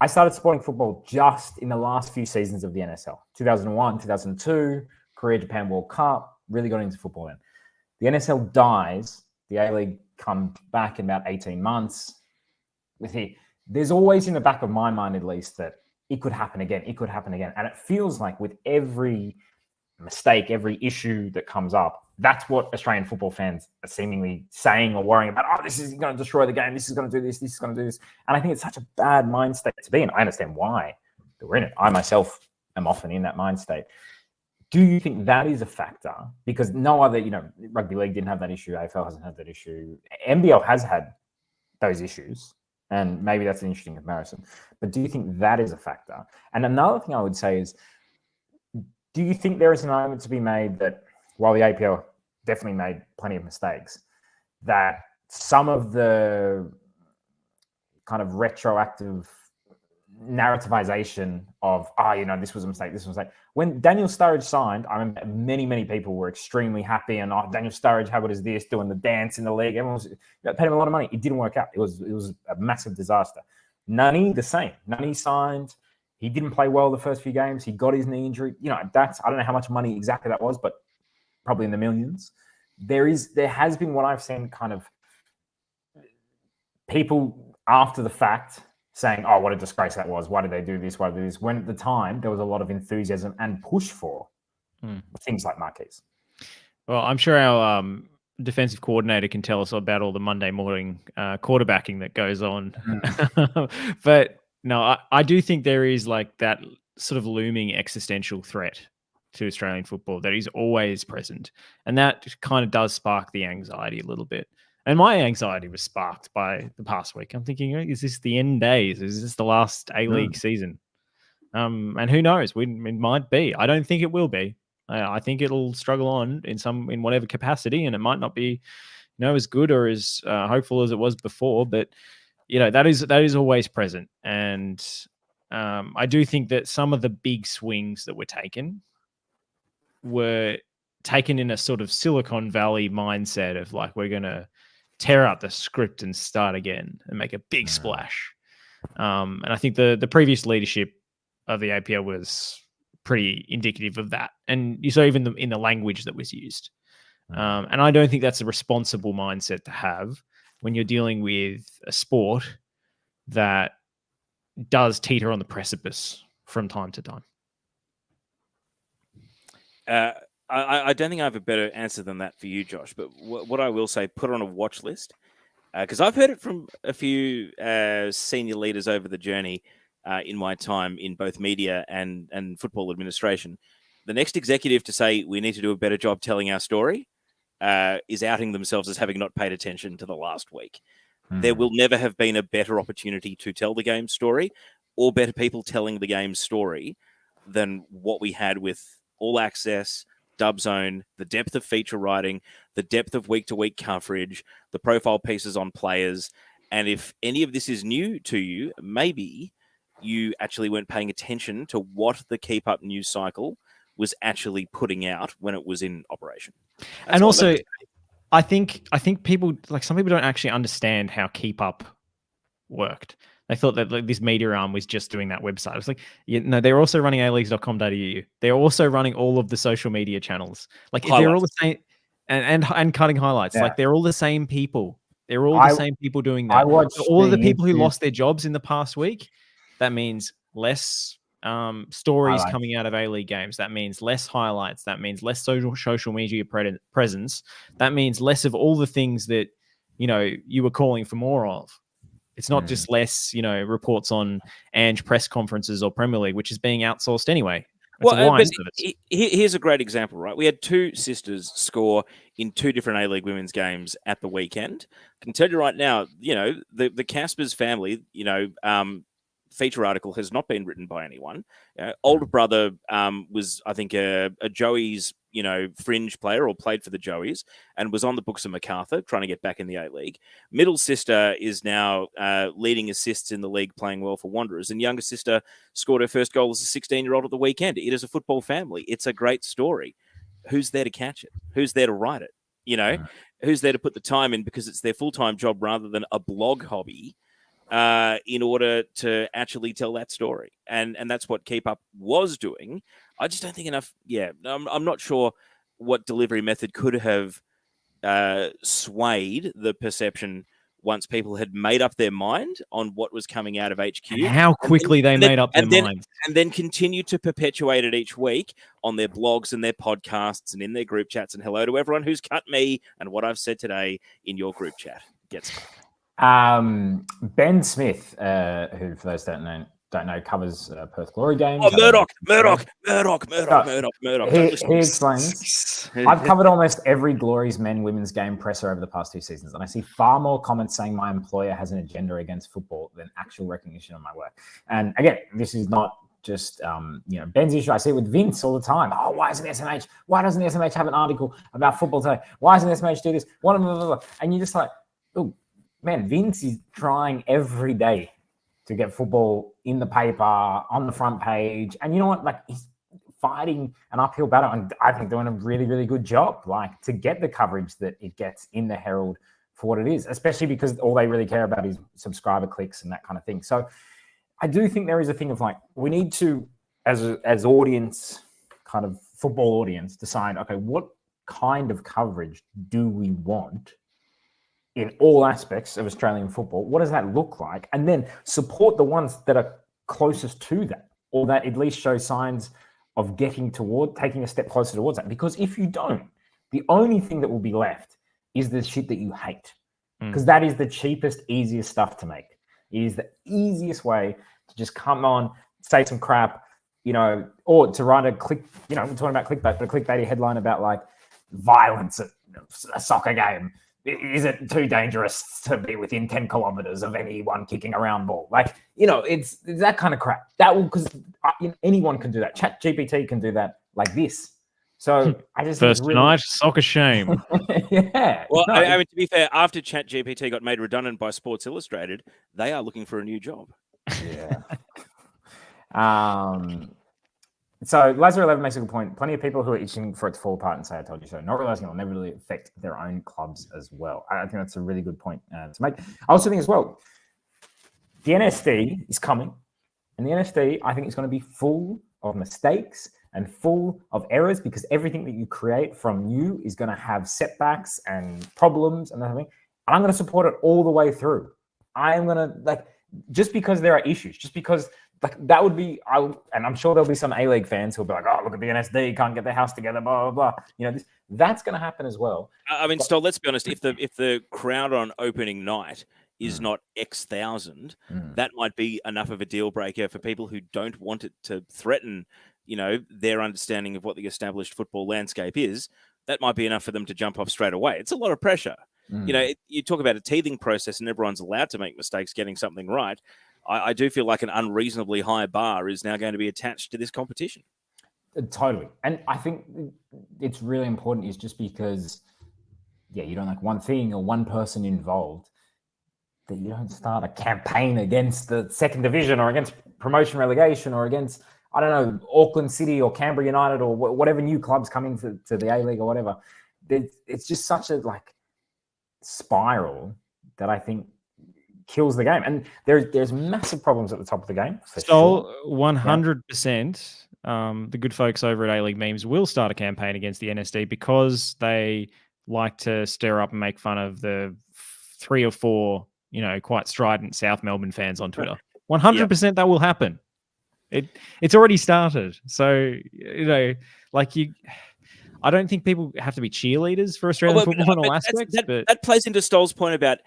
I started supporting football just in the last few seasons of the NSL, 2001, 2002, Korea, Japan World Cup, really got into football then. The NSL dies, the A-League comes back in about 18 months. There's always in the back of my mind, at least, that it could happen again. And it feels like with every mistake, every issue that comes up, that's what Australian football fans are seemingly saying or worrying about. Oh, this is going to destroy the game. This is going to do this. This is going to do this. And I think it's such a bad mind state to be in. I understand why we're in it. I myself am often in that mind state. Do you think that is a factor? Because no other, rugby league didn't have that issue. AFL hasn't had that issue. NBL has had those issues. And maybe that's an interesting comparison. But do you think that is a factor? And another thing I would say is, do you think there is an argument to be made that while the APL definitely made plenty of mistakes, that some of the kind of retroactive narrativization of, this was a mistake, when Daniel Sturridge signed, I remember many people were extremely happy and, Daniel Sturridge, how good is this, doing the dance in the league, everyone was paid him a lot of money. It didn't work out. It was a massive disaster. Nani, the same. Nani signed. He didn't play well the first few games. He got his knee injury. I don't know how much money exactly that was, but probably in the millions. There has been what I've seen kind of people after the fact saying, oh, what a disgrace that was. Why did they do this? Why did they do this? When at the time, there was a lot of enthusiasm and push for things like Marquise. Well, I'm sure our defensive coordinator can tell us about all the Monday morning quarterbacking that goes on. But no, I do think there is like that sort of looming existential threat to Australian football that is always present. And that kind of does spark the anxiety a little bit. And my anxiety was sparked by the past week. I'm thinking, is this the end days? Is this the last A-League season? And who knows? It might be. I don't think it will be. I think it'll struggle on in whatever capacity, and it might not be, as good or as hopeful as it was before. But that is always present. And I do think that some of the big swings that were taken in a sort of Silicon Valley mindset of like, we're going to tear out the script and start again and make a big splash. And I think the previous leadership of the APL was pretty indicative of that. And you saw even in the language that was used. And I don't think that's a responsible mindset to have when you're dealing with a sport that does teeter on the precipice from time to time. I don't think I have a better answer than that for you, Josh. But what I will say, put on a watch list, because I've heard it from a few senior leaders over the journey in my time in both media and football administration. The next executive to say we need to do a better job telling our story is outing themselves as having not paid attention to the last week. There will never have been a better opportunity to tell the game's story or better people telling the game's story than what we had with All Access, Dub Zone, the depth of feature writing, the depth of week-to-week coverage, the profile pieces on players. And if any of this is new to you, maybe you actually weren't paying attention to what the Keep Up news cycle was actually putting out when it was in operation. And also, I think people, like some people don't actually understand how Keep Up worked. They thought that like, this media arm was just doing that website. It's like, no, they're also running aleagues.com.au. They're also running all of the social media channels. Like they're all the same, and cutting highlights. Like they're all the same people. They're all the same people doing that. So all of the people who lost their jobs in the past week, that means less stories coming out of A-League games. That means less highlights. That means less social media presence. That means less of all the things that, you were calling for more of. It's not just less, reports on Ange press conferences or Premier League, which is being outsourced anyway. But here's a great example, right? We had two sisters score in two different A-League women's games at the weekend. I can tell you right now, the Caspers family, feature article has not been written by anyone. Older brother was, I think, a Joey's, fringe player or played for the Joeys and was on the books of MacArthur trying to get back in the A-League. Middle sister is now leading assists in the league, playing well for Wanderers. And younger sister scored her first goal as a 16-year-old at the weekend. It is a football family. It's a great story. Who's there to catch it? Who's there to write it? Who's there to put the time in because it's their full-time job rather than a blog hobby in order to actually tell that story. And that's what Keep Up was doing. I just don't think enough. Yeah, I'm not sure what delivery method could have swayed the perception once people had made up their mind on what was coming out of HQ. And how quickly they made up their minds. And then continue to perpetuate it each week on their blogs and their podcasts and in their group chats. And hello to everyone who's cut me and what I've said today in your group chat. Ben Smith, who, for those don't know, covers Perth Glory games. Oh, Murdoch. He explains, I've covered almost every Glory's women's game presser over the past 2 seasons, and I see far more comments saying my employer has an agenda against football than actual recognition of my work. And again, this is not just Ben's issue. I see it with Vince all the time. Oh, why doesn't the SMH have an article about football today? Why doesn't SMH do this? And you're just like, oh, man, Vince is trying every day to get football in the paper, on the front page. And you know what? Like, he's fighting an uphill battle and I think doing a really, really good job, like, to get the coverage that it gets in the Herald for what it is, especially because all they really care about is subscriber clicks and that kind of thing. So I do think there is a thing of like, we need to, as audience, kind of football audience, decide, okay, what kind of coverage do we want in all aspects of Australian football? What does that look like? And then support the ones that are closest to that, or that at least show signs of taking a step closer towards that. Because if you don't, the only thing that will be left is the shit that you hate. Because that is the cheapest, easiest stuff to make. It is the easiest way to just come on, say some crap, or to write we're talking about clickbait, but a clickbaity headline about like violence at a soccer game. Is it too dangerous to be within 10 kilometers of anyone kicking around ball? Like, it's that kind of crap. That will, because anyone can do that. Chat GPT can do that like this. So I just first tonight, soccer shame. Yeah. Well, I mean, to be fair, after Chat GPT got made redundant by Sports Illustrated, they are looking for a new job. Yeah. So Lazar11 makes a good point. Plenty of people who are itching for it to fall apart and say, I told you so, not realizing it will never really affect their own clubs as well. I think that's a really good point to make. I also think as well, the NSD is coming, and the NSD, I think, is going to be full of mistakes and full of errors, because everything that you create from you is going to have setbacks and problems and everything. And I'm going to support it all the way through. I am going to, just because there are issues, just because like that would be, and I'm sure there'll be some A-League fans who'll be like, oh, look at the NSD, can't get their house together, blah, blah, blah. You know, that's going to happen as well. I mean, Stoll, let's be honest. If the crowd on opening night is not X thousand, that might be enough of a deal breaker for people who don't want it to threaten, you know, their understanding of what the established football landscape is. That might be enough for them to jump off straight away. It's a lot of pressure. You know, you talk about a teething process and everyone's allowed to make mistakes getting something right. I do feel like an unreasonably high bar is now going to be attached to this competition. Totally. And I think it's really important is just because, you don't like one thing or one person involved, that you don't start a campaign against the second division or against promotion relegation or against, I don't know, Auckland City or Canberra United or whatever new clubs coming to the A-League or whatever. It's just such a spiral that I think kills the game. And there's massive problems at the top of the game. So 100%, the good folks over at A-League Memes will start a campaign against the NSD because they like to stir up and make fun of the 3 or 4, quite strident South Melbourne fans on Twitter. 100% that will happen. It's already started. So, I don't think people have to be cheerleaders for Australian football in all aspects. That plays into Stoll's point about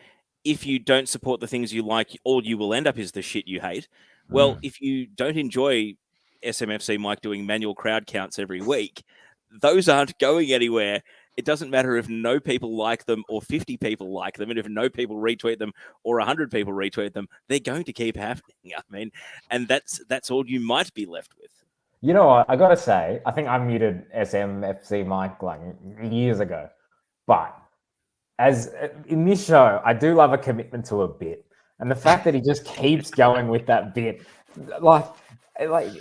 if you don't support the things you like, all you will end up is the shit you hate. Well, if you don't enjoy SMFC Mike doing manual crowd counts every week, those aren't going anywhere. It doesn't matter if no people like them or 50 people like them, and if no people retweet them or 100 people retweet them, they're going to keep happening. I mean, and that's all you might be left with. You know what? I got to say, I think I muted SMFC Mike like years ago. But as in this show, I do love a commitment to a bit. And the fact that he just keeps going with that bit, like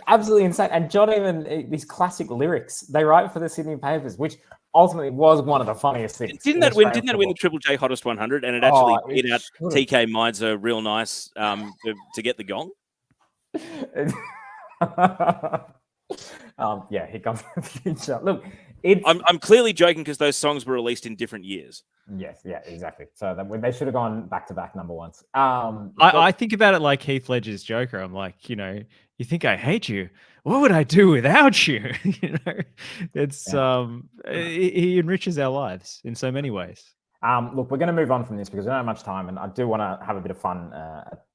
absolutely insane. And John, even these classic lyrics, they write for the Sydney papers, which ultimately was one of the funniest things. Didn't that win the Triple J Hottest 100? And it actually beat out TK Meidzer real nice to get the gong? Here comes the future. Look, I'm clearly joking because those songs were released in different years. Yes, yeah, exactly. So they should have gone back-to-back number ones. I think about it like Heath Ledger's Joker. I'm like, you think I hate you? What would I do without you? It's he enriches our lives in so many ways. Look, we're going to move on from this because we don't have much time, and I do want to have a bit of fun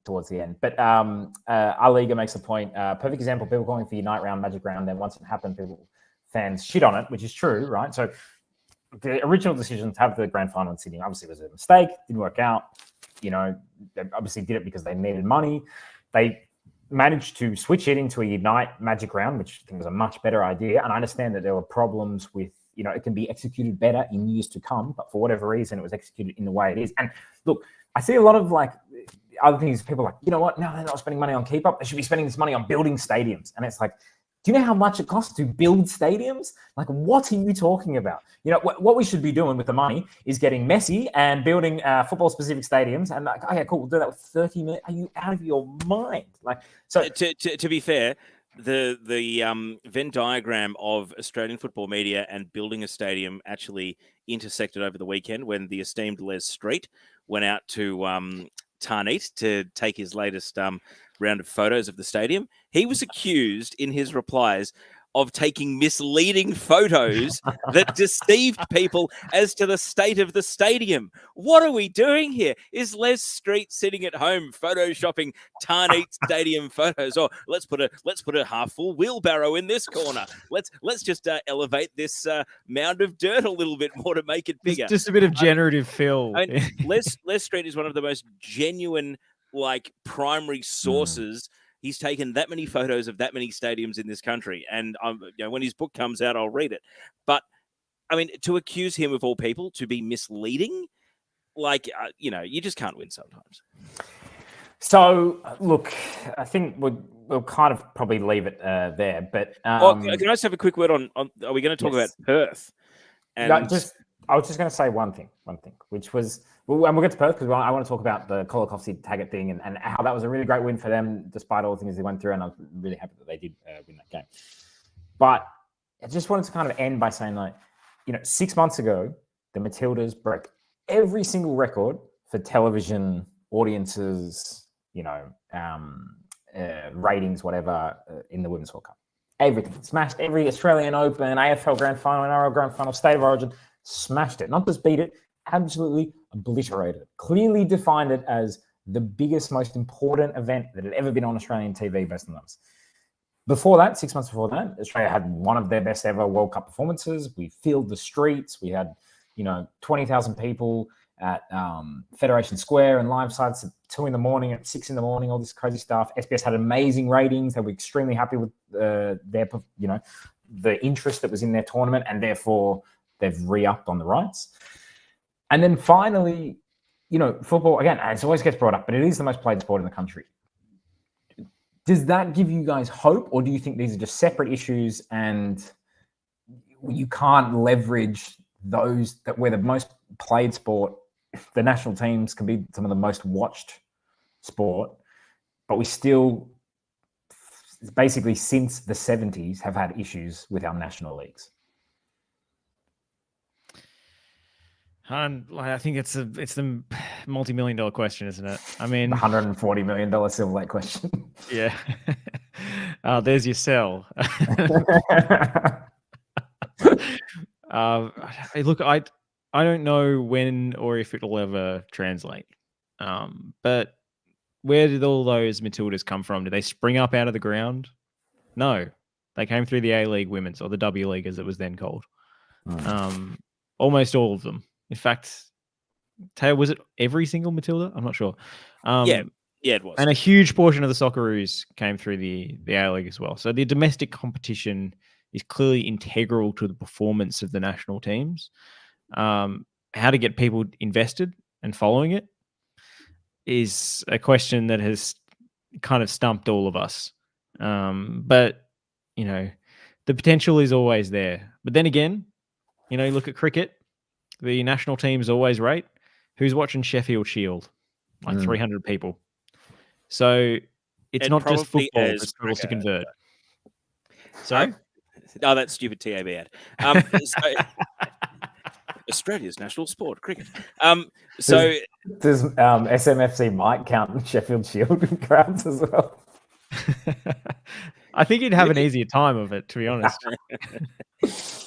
towards the end. But our Liga makes a point. Perfect example: people calling for Unite Round, Magic Round. Then once it happened, fans shit on it, which is true, right? So the original decision to have the grand final in Sydney obviously was a mistake. Didn't work out. They obviously did it because they needed money. They managed to switch it into a Unite Magic Round, which I think was a much better idea. And I understand that there were problems with, it can be executed better in years to come, but for whatever reason, it was executed in the way it is. And look, I see a lot of other things. People are like, you know what? No, they're not spending money on keep up. They should be spending this money on building stadiums. And it's like, do you know how much it costs to build stadiums? Like, what are you talking about? What we should be doing with the money is getting Messi and building football-specific stadiums. And okay, cool, we'll do that with 30 million. Are you out of your mind? So to be fair, the Venn diagram of Australian football media and building a stadium actually intersected over the weekend when the esteemed Les Street went out to Tarneet to take his latest round of photos of the stadium. He was accused in his replies of taking misleading photos that deceived people as to the state of the stadium. What are we doing here? Is Les Street sitting at home photoshopping Tarneet Stadium photos? Or let's put a half full wheelbarrow in this corner. Let's just elevate this mound of dirt a little bit more to make it bigger. Just a bit of generative fill. Les Street is one of the most genuine primary sources. He's taken that many photos of that many stadiums in this country. And when his book comes out, I'll read it. But, I mean, to accuse him of all people to be misleading, you just can't win sometimes. So, look, I think we'll kind of probably leave it there. But can I just have a quick word on are we going to talk about Perth? And I was just going to say one thing, which was, and we'll get to Perth because I want to talk about the Kolakowski-Taggart thing and how that was a really great win for them, despite all the things they went through. And I was really happy that they did win that game. But I just wanted to kind of end by saying, 6 months ago, the Matildas broke every single record for television audiences, ratings, whatever, in the Women's World Cup. Everything. Smashed every Australian Open, AFL Grand Final, NRL Grand Final, State of Origin. Smashed it. Not just beat it, absolutely obliterated it. Clearly defined it as the biggest, most important event that had ever been on Australian TV based on those. Before that, 6 months before that, Australia had one of their best ever World Cup performances. We filled the streets. We had, 20,000 people at Federation Square and live sites at 2 a.m, at 6 a.m, all this crazy stuff. SBS had amazing ratings. They were extremely happy with their, the interest that was in their tournament, and therefore they've re-upped on the rights. And then finally, football, again, it always gets brought up, but it is the most played sport in the country. Does that give you guys hope, or do you think these are just separate issues and you can't leverage those that were the most played sport? The national teams can be some of the most watched sport, but we still, basically since the 70s, have had issues with our national leagues. I think it's the multi-million-dollar question, isn't it? I mean, $140 million Silver Lake question. Yeah. There's your sell. Look, I don't know when or if it'll ever translate. But where did all those Matildas come from? Did they spring up out of the ground? No. They came through the A-League Women's, or the W League as it was then called. Almost all of them. In fact, Taylor, was it every single Matilda? I'm not sure. Yeah, it was. And a huge portion of the Socceroos came through the A-League as well. So the domestic competition is clearly integral to the performance of the national teams. How to get people invested and following it is a question that has kind of stumped all of us. But, the potential is always there. But then again, look at cricket. The national teams always rate. Who's watching Sheffield Shield? Like 300 people. So it's not just football that struggles to convert. Sorry? Oh, that's stupid TAB ad. Australia's national sport, cricket. Does SMFC might count Sheffield Shield crowds as well? I think you'd have an easier time of it, to be honest.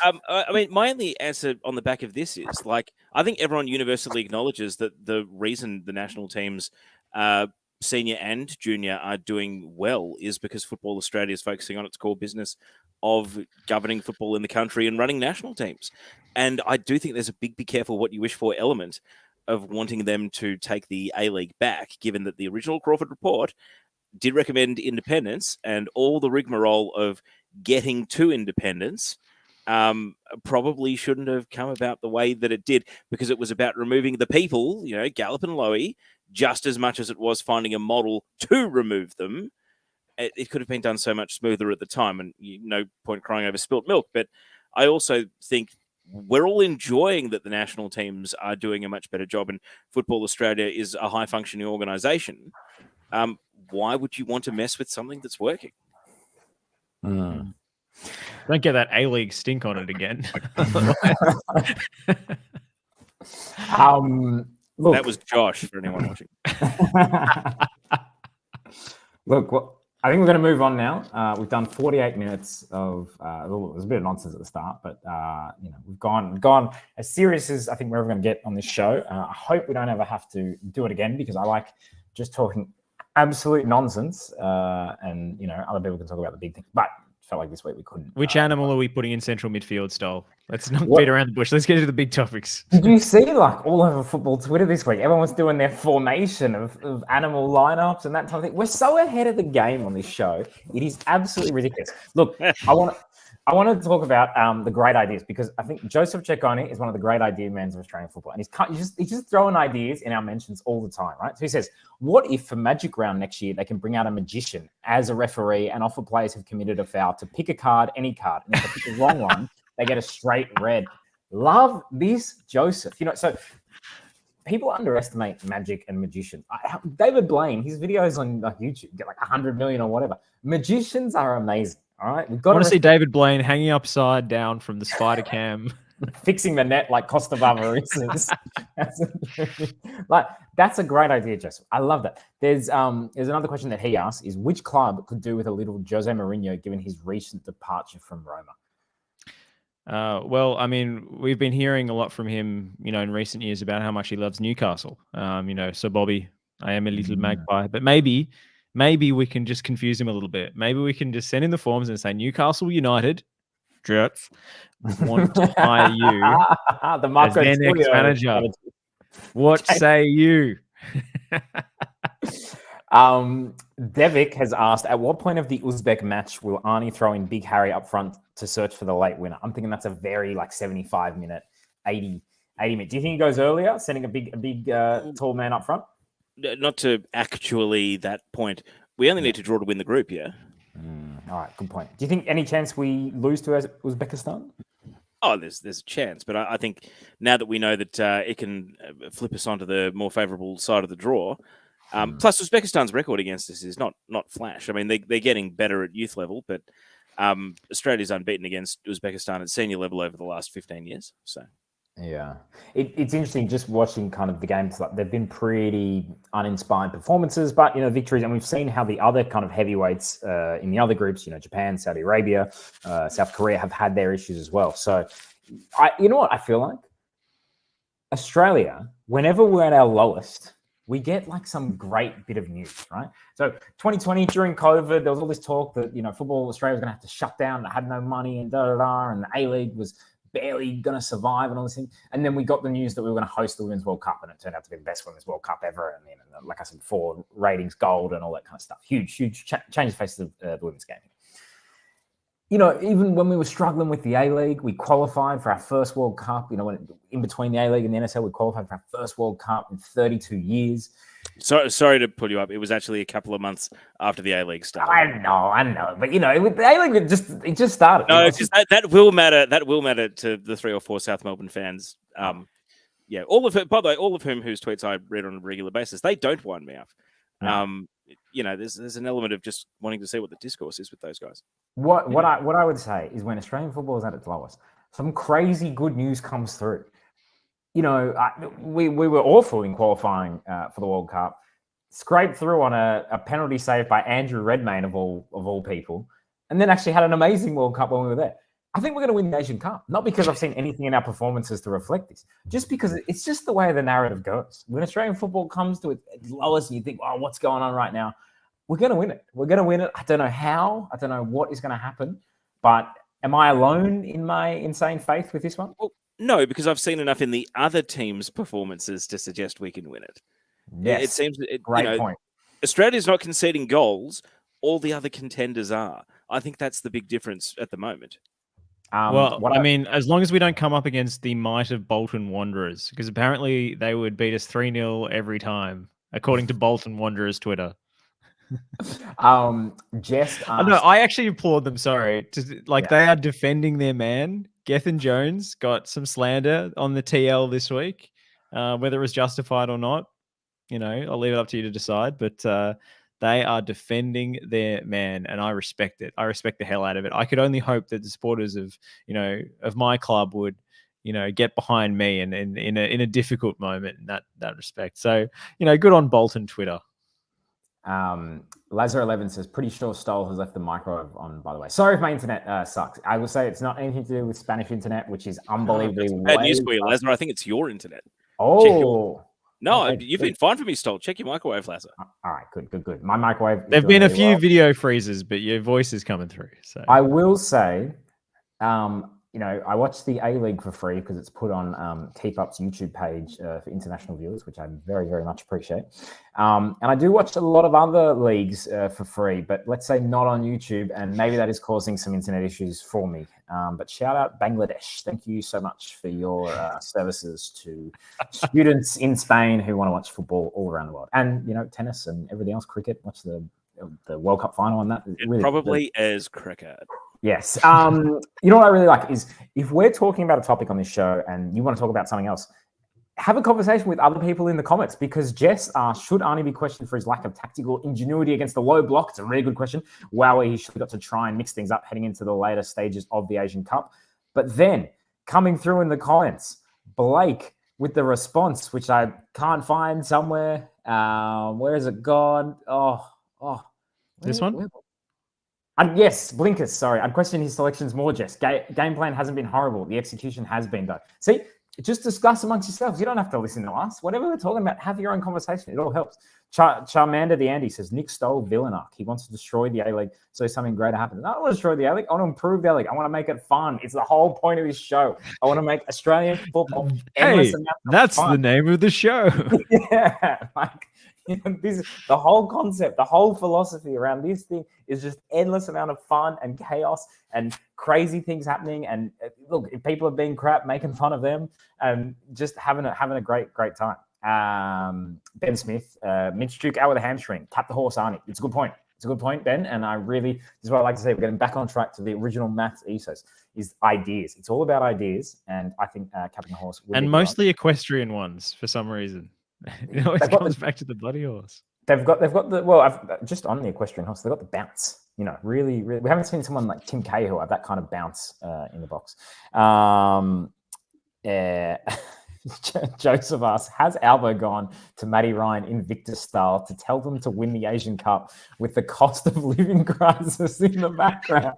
I mean, my only answer on the back of this is, I think everyone universally acknowledges that the reason the national teams, senior and junior, are doing well is because Football Australia is focusing on its core business of governing football in the country and running national teams. And I do think there's a big be careful what you wish for element of wanting them to take the A-League back, given that the original Crawford report did recommend independence, and all the rigmarole of getting to independence probably shouldn't have come about the way that it did, because it was about removing the people, Gallop and Lowy, just as much as it was finding a model to remove them. It could have been done so much smoother at the time, and no point crying over spilt milk. But I also think we're all enjoying that the national teams are doing a much better job, and Football Australia is a high-functioning organisation. Why would you want to mess with something that's working? Don't get that A-League stink on it again. Look, that was Josh, for anyone watching. Look, I think we're going to move on now. We've done 48 minutes of, it was a bit of nonsense at the start, but, we've gone as serious as I think we're ever going to get on this show. I hope we don't ever have to do it again, because I like just talking absolute nonsense, and other people can talk about the big things, but felt like this week we couldn't. Which animal are we putting in central midfield, Stole? Let's not beat around the bush. Let's get to the big topics. Did you see all over football Twitter this week? Everyone was doing their formation of animal lineups and that type of thing. We're so ahead of the game on this show. It is absolutely ridiculous. Look, I want to talk about the great ideas, because I think Joseph Cecconi is one of the great idea men of Australian football. And he's just throwing ideas in our mentions all the time, right? So he says, what if for Magic Round next year, they can bring out a magician as a referee and offer players who've committed a foul to pick a card, any card. And if they pick the wrong one, they get a straight red. Love this, Joseph. So people underestimate magic and magicians. David Blaine, his videos on YouTube get like 100 million or whatever. Magicians are amazing. All right, we've got to see David Blaine hanging upside down from the spider cam fixing the net like Costa Barbarisas. That's a great idea, Jess. I love that. There's another question that he asked is which club could do with a little Jose Mourinho given his recent departure from Roma? Well, I mean, we've been hearing a lot from him, in recent years about how much he loves Newcastle. So Bobby, I am a little magpie, but maybe we can just confuse him a little bit. Maybe we can just send in the forms and say Newcastle United, Jets, want to hire you as their next manager. What say you? Devik has asked, at what point of the Uzbek match will Arnie throw in Big Harry up front to search for the late winner? I'm thinking that's a very 75-minute, 80 minute. Do you think he goes earlier, sending a big tall man up front? Not to actually that point. We only need to draw to win the group, yeah? All right, good point. Do you think any chance we lose to Uzbekistan? Oh, there's a chance, but I think now that we know that it can flip us onto the more favourable side of the draw. Plus, Uzbekistan's record against us is not flash. I mean, they're getting better at youth level, but Australia's unbeaten against Uzbekistan at senior level over the last 15 years. So, yeah, it's interesting just watching kind of the games. They've been pretty uninspired performances, but victories, and we've seen how the other kind of heavyweights in the other groups, Japan, Saudi Arabia, South Korea, have had their issues as well. So, what I feel like Australia, whenever we're at our lowest, we get some great bit of news, right? So 2020, during COVID, there was all this talk that, Football Australia was going to have to shut down, it had no money and and the A-League was barely going to survive and all this thing. And then we got the news that we were going to host the Women's World Cup, and it turned out to be the best Women's World Cup ever. And like I said before, ratings gold and all that kind of stuff. Huge change the face of the women's game. Even when we were struggling with the A-League, we qualified for our first World Cup. In between the A-League and the NSL, we qualified for our first World Cup in 32 years. Sorry to pull you up. It was actually a couple of months after the A-League started. I know. But, with the A-League, it just started. No, that will matter. That will matter to the 3 or 4 South Melbourne fans. Yeah, all of it, by the way, all of whom whose tweets I read on a regular basis, they don't wind me up. No. There's an element of just wanting to see what the discourse is with those guys. What I would say is when Australian football is at its lowest, some crazy good news comes through. We were awful in qualifying for the World Cup. Scraped through on a penalty save by Andrew Redmayne of all people, and then actually had an amazing World Cup when we were there. I think we're going to win the Asian Cup, not because I've seen anything in our performances to reflect this, just because it's just the way the narrative goes. When Australian football comes to its lowest and you think, oh, what's going on right now? We're going to win it. We're going to win it. I don't know how. I don't know what is going to happen. But am I alone in my insane faith with this one? Well, no, because I've seen enough in the other team's performances to suggest we can win it. Yes. It seems great point. Australia's not conceding goals. All the other contenders are. I think that's the big difference at the moment. As long as we don't come up against the might of Bolton Wanderers, because apparently they would beat us 3-0 every time, according to Bolton Wanderers Twitter. Jess asked, no, I actually applaud them. Sorry, they are defending their man. Gethin Jones got some slander on the TL this week, whether it was justified or not. I'll leave it up to you to decide. But they are defending their man, and I respect it. I respect the hell out of it. I could only hope that the supporters of my club would get behind me and in a difficult moment in that respect. So good on Bolton Twitter. Lazar11 says, pretty sure Stoll has left the microwave on, by the way. Sorry if my internet sucks. I will say it's not anything to do with Spanish internet, which is unbelievably bad news for you, Lazar. I think it's your internet. Oh. No, you've been fine for me, Stoll. Check your microwave, Lazar. All right, good. My microwave. There've been a few video freezes, but your voice is coming through. So I will say, I watched the A-League for free because it's put on Keep Up's YouTube page for international viewers, which I very, very much appreciate. And I do watch a lot of other leagues for free, but let's say not on YouTube, and maybe that is causing some internet issues for me. But shout out Bangladesh. Thank you so much for your services to students in Spain who want to watch football all around the world. And, tennis and everything else, cricket, watch the World Cup final on that. Probably as cricket. Yes. What I really like is if we're talking about a topic on this show and you want to talk about something else, have a conversation with other people in the comments, because Jess asked, should Arnie be questioned for his lack of tactical ingenuity against the low block? It's a really good question. Wow, he should have got to try and mix things up heading into the later stages of the Asian Cup. But then coming through in the comments. Blake with the response, which I can't find somewhere. Where is it gone? This one? Yes, Blinkers. Sorry, I'd question his selections more, Jess. Game plan hasn't been horrible. The execution has been, though. See, just discuss amongst yourselves. You don't have to listen to us. Whatever we're talking about, have your own conversation. It all helps. Charmander the Andy says, Nick stole villain arc. He wants to destroy the A-League so something greater happens. I don't want to destroy the A-League. I want to improve the A-League. I want to make it fun. It's the whole point of this show. I want to make Australian football endless amounts of that's fun. the name of the show. Yeah, like, the whole concept, the whole philosophy around this thing is just endless amount of fun and chaos and crazy things happening. And look, if people are being crap, making fun of them and just having a great time. Ben Smith, Mitch Duke out with a hamstring. Tap the horse, Arnie. It's a good point. It's a good point, Ben. And this is what I like to say. We're getting back on track to the original MAFFS ethos is ideas. It's all about ideas. And I think Captain the Horse. And mostly equestrian ones for some reason. It always comes back to the bloody horse. They've got I've just on the equestrian horse, they've got the bounce. Really, we haven't seen someone like Tim Cahill have that kind of bounce in the box. Joseph asks, has Albo gone to Matty Ryan Invictus style to tell them to win the Asian Cup with the cost of living crisis in the background?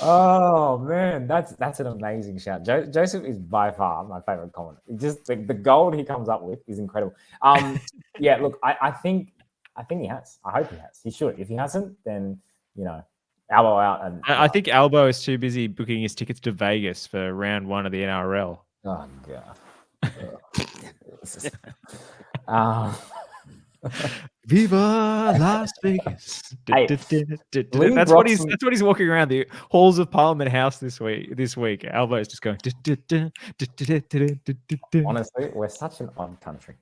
Oh man, that's an amazing shout. Joseph is by far my favorite commenter. Just the gold he comes up with is incredible. Yeah, look, I think he has. I hope he has. He should. If he hasn't, then Albo out. And I think Albo is too busy booking his tickets to Vegas for round 1 of the NRL. Oh god. Viva Las Vegas. Hey, that's what he's walking around the halls of Parliament House this week. Albo's just going. Honestly, we're such an odd country.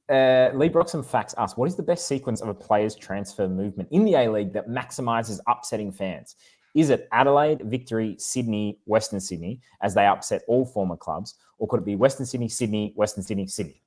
Lee Broxham Facts asks, what is the best sequence of a player's transfer movement in the A-League that maximizes upsetting fans? Is it Adelaide, Victory, Sydney, Western Sydney, as they upset all former clubs, or could it be Western Sydney, Sydney, Western Sydney, Sydney?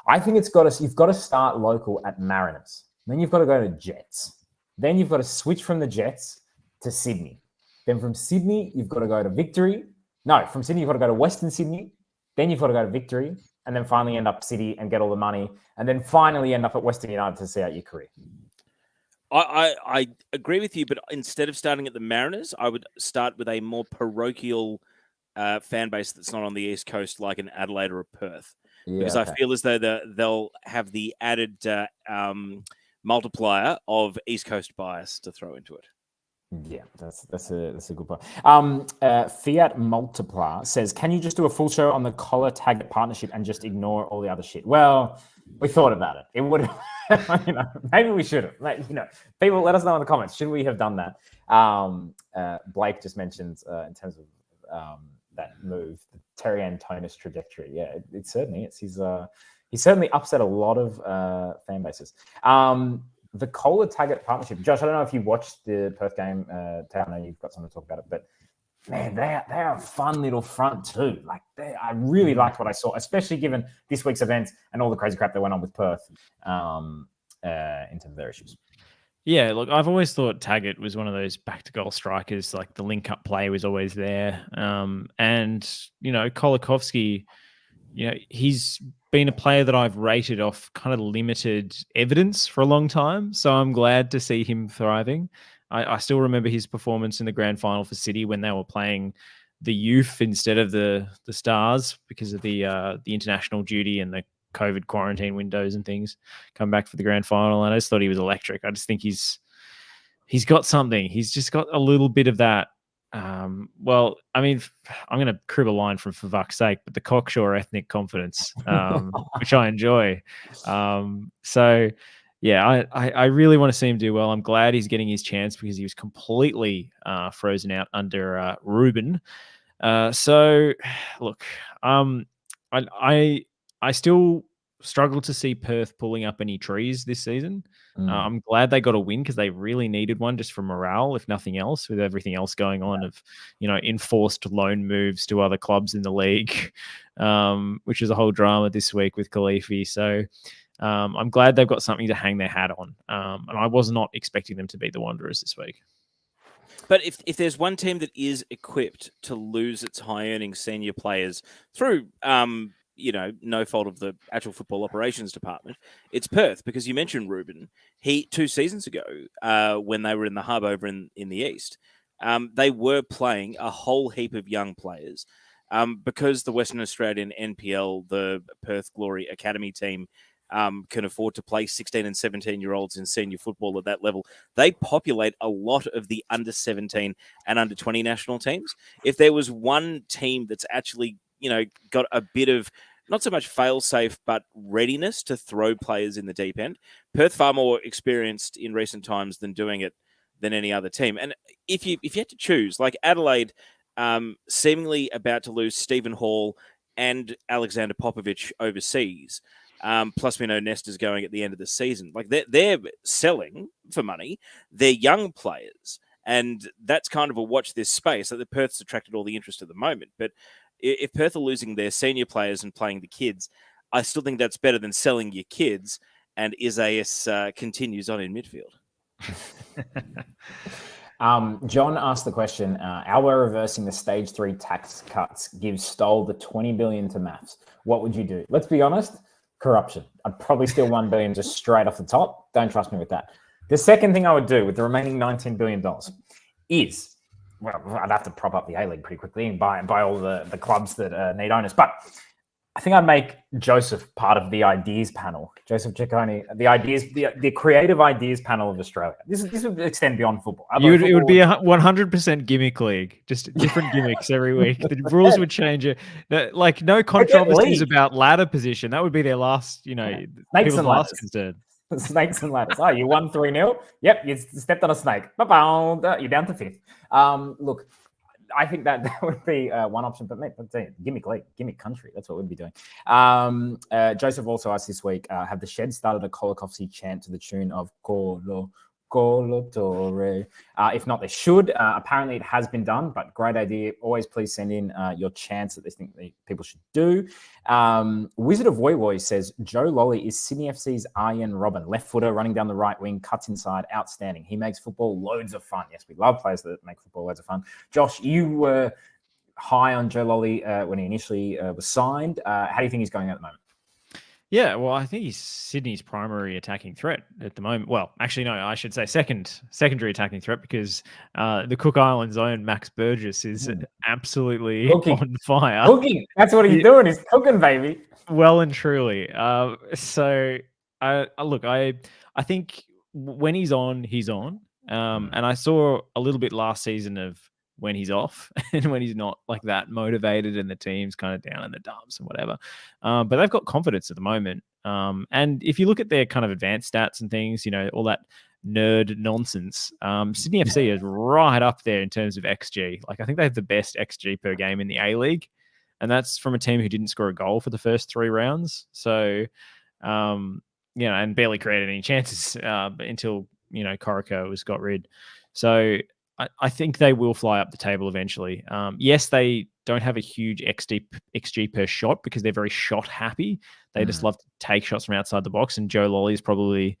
I think you've got to start local at Mariners. Then you've got to go to Jets. Then you've got to switch from the Jets to Sydney. Then from Sydney, you've got to go to Victory. No, from Sydney, you've got to go to Western Sydney. Then you've got to go to Victory. And then finally end up City and get all the money. And then finally end up at Western United to see out your career. I agree with you, but instead of starting at the Mariners, I would start with a more parochial fan base that's not on the East Coast, like an Adelaide or a Perth. Because I feel as though they'll have the added multiplier of East Coast bias to throw into it. Yeah, that's a good point. Fiat Multiplar says, can you just do a full show on the Collar Taggart partnership and just ignore all the other shit? Well, we thought about it. It would have, maybe we should have. People, let us know in the comments. Should we have done that? Blake just mentioned in terms of that move, the Terry Antonis trajectory. Yeah, it certainly is. He's certainly upset a lot of fan bases. The Kohler Taggart partnership. Josh, I don't know if you watched the Perth game. I know you've got something to talk about it, but man, they are a fun little front too. Like I really liked what I saw, especially given this week's events and all the crazy crap that went on with Perth in terms of their issues. Yeah, look, I've always thought Taggart was one of those back-to-goal strikers. Like the link-up play was always there. And, Kolakovsky, he's been a player that I've rated off kind of limited evidence for a long time. So I'm glad to see him thriving. I still remember his performance in the grand final for City when they were playing the youth instead of the stars because of the international duty and the COVID quarantine windows and things. Come back for the grand final, and I just thought he was electric. I just think he's got something. He's just got a little bit of that. Well, I mean, I'm going to crib a line for fuck's sake, but the cocksure ethnic confidence, which I enjoy. So, yeah, I really want to see him do well. I'm glad he's getting his chance because he was completely frozen out under Ruben. So, look, I still struggle to see Perth pulling up any trees this season. I'm glad they got a win because they really needed one just for morale, if nothing else, with everything else going on of, enforced loan moves to other clubs in the league, which is a whole drama this week with Khalifi. So I'm glad they've got something to hang their hat on. And I was not expecting them to beat the Wanderers this week. But if there's one team that is equipped to lose its high-earning senior players through, no fault of the actual football operations department, it's Perth, because you mentioned Ruben. 2 seasons ago, when they were in the hub over in the East, they were playing a whole heap of young players. Because the Western Australian NPL, the Perth Glory Academy team, can afford to play 16 and 17-year-olds in senior football at that level, they populate a lot of the under 17 and under 20 national teams. If there was one team that's actually, got a bit of not so much fail-safe, but readiness to throw players in the deep end, Perth far more experienced in recent times than doing it than any other team. And if you had to choose, like Adelaide, seemingly about to lose Stephen Hall and Alexander Popovich overseas, plus we know Nesta's going at the end of the season. Like they're selling for money. They're young players, and that's kind of a watch this space. Like the Perth's attracted all the interest at the moment, but if Perth are losing their senior players and playing the kids, I still think that's better than selling your kids. And Isaias continues on in midfield. John asked the question, how we're reversing the stage 3 tax cuts gives Stoll the 20 billion to MAFFS. What would you do? Let's be honest, corruption. I'd probably steal 1 billion just straight off the top. Don't trust me with that. The second thing I would do with the remaining $19 billion is, well, I'd have to prop up the A-League pretty quickly and buy all the clubs that need owners. But I think I'd make Joseph part of the ideas panel. Joseph Ciccone, the creative ideas panel of Australia. This would extend beyond football. It would be a 100% gimmick league, just different gimmicks every week. The rules would change it. Like no controversies about ladder position. That would be their last, Snakes and last concern. Snakes and ladders. Oh, you won 3-0. Yep, you stepped on a snake. You're down to 5th. Look, I think that would be one option, but gimmick league, gimmick country. That's what we'd be doing. Joseph also asked this week, have the Sheds started a Kolakowski chant to the tune of Colo Tore? If not, they should. Apparently it has been done, but great idea. Always please send in your chants that they think people should do. Wizard of Woy Woy says, Joe Lolly is Sydney FC's Arjen Robben, left footer, running down the right wing, cuts inside, outstanding. He makes football loads of fun. Yes, we love players that make football loads of fun. Josh, you were high on Joe Lolly when he initially was signed. How do you think he's going at the moment? Yeah, well, I think he's Sydney's primary attacking threat at the moment. Well, actually, no, I should say secondary attacking threat, because the Cook Islands' own Max Burgess is absolutely on fire. Cooking. That's what he's doing. He's cooking, baby. Well and truly. So, I think when he's on, he's on. And I saw a little bit last season of when he's off and when he's not like that motivated and the team's kind of down in the dumps and whatever. But they've got confidence at the moment. And if you look at their kind of advanced stats and things, all that nerd nonsense, Sydney FC is right up there in terms of XG. Like I think they have the best XG per game in the A-League. And that's from a team who didn't score a goal for the first 3 rounds. So, and barely created any chances until, Corico was got rid. So, I think they will fly up the table eventually. Yes, they don't have a huge XG per shot because they're very shot happy. They just love to take shots from outside the box. And Joe Lolly is probably,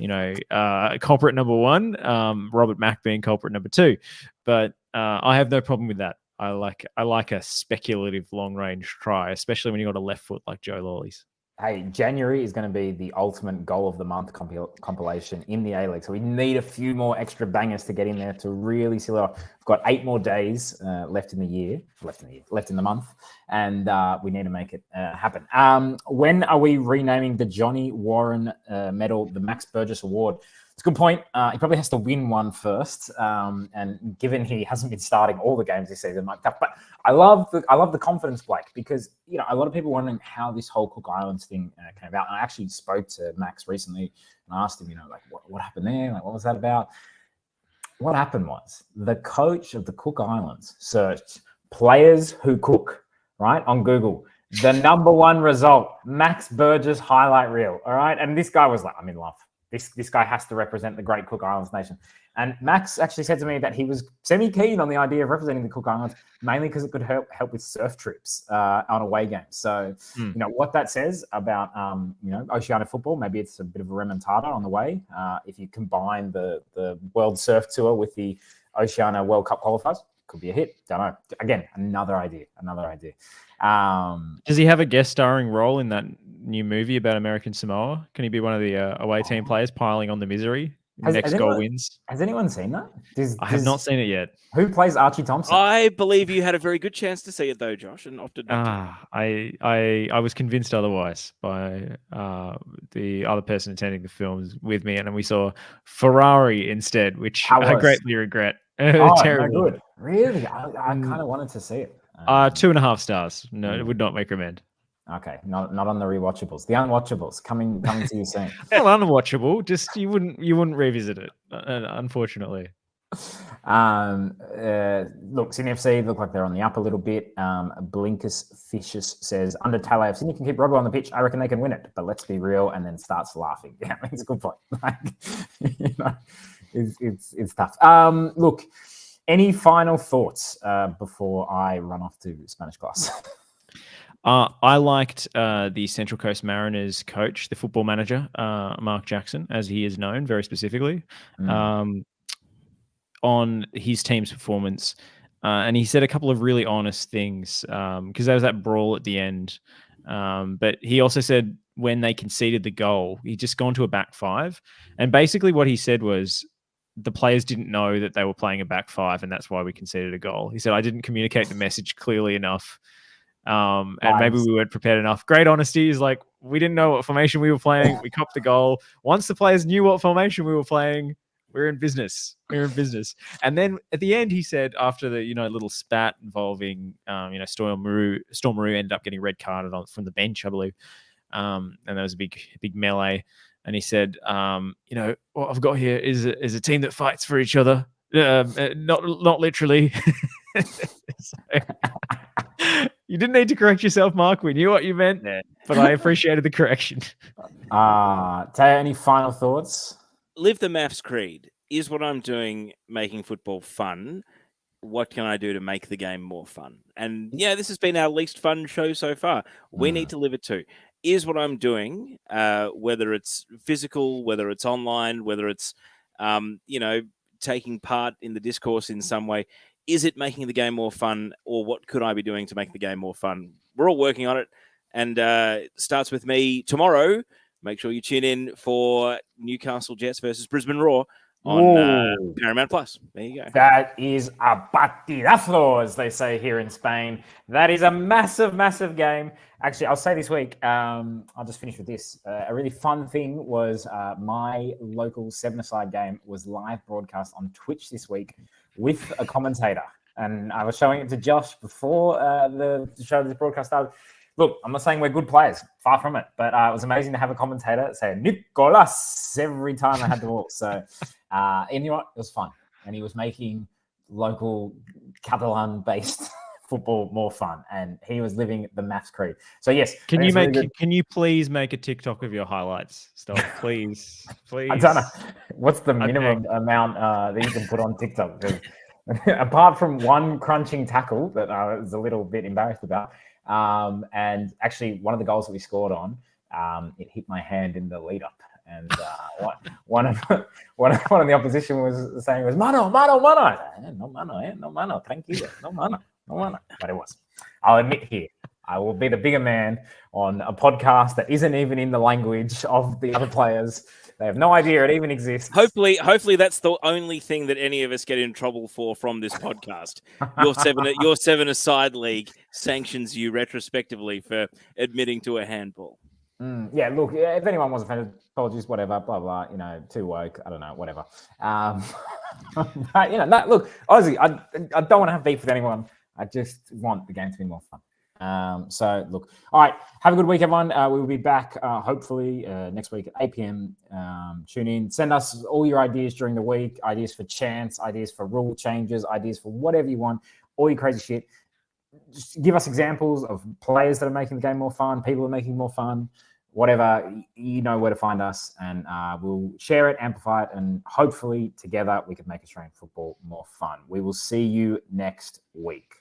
culprit number 1. Robert Mack being culprit number 2. But I have no problem with that. I like a speculative long range try, especially when you got a left foot like Joe Lolly's. Hey, January is going to be the ultimate goal of the month compilation in the A-League. So we need a few more extra bangers to get in there to really seal it off. We've got 8 more days left in the month, and we need to make it happen. When are we renaming the Johnny Warren medal the Max Burgess Award? It's a good point. He probably has to win one first, and given he hasn't been starting all the games this season, might be tough. But I love the confidence, Blake, because a lot of people wondering how this whole Cook Islands thing came about. And I actually spoke to Max recently and asked him, what happened there? Like, what was that about? What happened was the coach of the Cook Islands searched players who cook, right, on Google. The number 1 result, Max Burgess highlight reel, all right? And this guy was like, I'm in love. This guy has to represent the great Cook Islands nation. And Max actually said to me that he was semi-keen on the idea of representing the Cook Islands, mainly because it could help with surf trips on away games. So, you know, what that says about, you know, Oceania football, maybe it's a bit of a remontada on the way. If you combine the World Surf Tour with the Oceania World Cup qualifiers, could be a hit. Don't know. Again, another idea. Does he have a guest starring role in that new movie about American Samoa? Can he be one of the away team players piling on the misery? Next goal wins. Has anyone seen that? I have not seen it yet. Who plays Archie Thompson? I believe you had a very good chance to see it though, Josh, and opted not to. I was convinced otherwise by the other person attending the films with me, and then we saw Ferrari instead, which I greatly regret. Terrible. No good. Really? I kind of wanted to see it. 2.5 stars. No, it would not recommend. Okay, not on the rewatchables. The unwatchables coming to you soon. Not unwatchable. Just you wouldn't revisit it, unfortunately. Look, Sydney FC look like they're on the up a little bit. Blinkus Fishes says, under Taylor, if Sydney can keep Rodwell on the pitch, I reckon they can win it. But let's be real, and then starts laughing. Yeah, it's a good point. Like, you know, it's tough. Look, any final thoughts before I run off to Spanish class? I liked the Central Coast Mariners coach, the football manager, Mark Jackson, as he is known very specifically, on his team's performance. And he said a couple of really honest things because there was that brawl at the end. But he also said when they conceded the goal, he'd just gone to a back five. And basically what he said was the players didn't know that they were playing a back five, and that's why we conceded a goal. He said, I didn't communicate the message clearly enough. And maybe we weren't prepared enough. Great honesty is like, we didn't know what formation we were playing. We copped the goal. Once the players knew what formation we were playing, we're in business. And then at the end, he said, after the, you know, little spat involving, you know, Storm Maru ended up getting red carded from the bench, I believe. And there was a big melee. And he said, you know, what I've got here is a team that fights for each other. Not literally. So, you didn't need to correct yourself, Mark. We knew what you meant, but I appreciated the correction. Taya, any final thoughts? Live the MAFFS creed. Is what I'm doing making football fun? What can I do to make the game more fun? And yeah, this has been our least fun show so far. We need to live it too. Is what I'm doing, whether it's physical, whether it's online, whether it's, you know, taking part in the discourse in some way, is it making the game more fun, or what could I be doing to make the game more fun? We're all working on it, and it starts with me tomorrow. Make sure you tune in for Newcastle Jets versus Brisbane Roar on Paramount Plus. There you go. That is a partidazo, as they say here in Spain. That is a massive, massive game. Actually, I'll say this week, I'll just finish with this. A really fun thing was my local 7-a-side game was live broadcast on Twitch this week with a commentator. And I was showing it to Josh before the show, this broadcast started. Look, I'm not saying we're good players, far from it, but it was amazing to have a commentator say Nicolas every time I had the ball. So, and you know what? It was fun. And he was making local Catalan-based football more fun, and he was living the MAFFS creed. So yes, can you please make a TikTok of your highlights stuff, please? I don't know what's the minimum amount that you can put on TikTok. Apart from one crunching tackle that I was a little bit embarrassed about. And actually, one of the goals that we scored on, it hit my hand in the lead up, and one of the opposition was saying was mano. No mano, tranquilo, no mano. But it was. I'll admit here, I will be the bigger man on a podcast that isn't even in the language of the other players. They have no idea it even exists. Hopefully that's the only thing that any of us get in trouble for from this podcast. Your 7-a-side league sanctions you retrospectively for admitting to a handball. Yeah, look, if anyone was offended, apologies, whatever, blah, blah, you know, too woke, I don't know, whatever. But, you know, look, honestly, I don't want to have beef with anyone. I just want the game to be more fun. So, look, all right, have a good week, everyone. We will be back, hopefully, next week at 8 p.m. Tune in. Send us all your ideas during the week, ideas for chants, ideas for rule changes, ideas for whatever you want, all your crazy shit. Just give us examples of players that are making the game more fun, people are making it more fun, whatever, you know where to find us, and we'll share it, amplify it, and hopefully together we can make Australian football more fun. We will see you next week.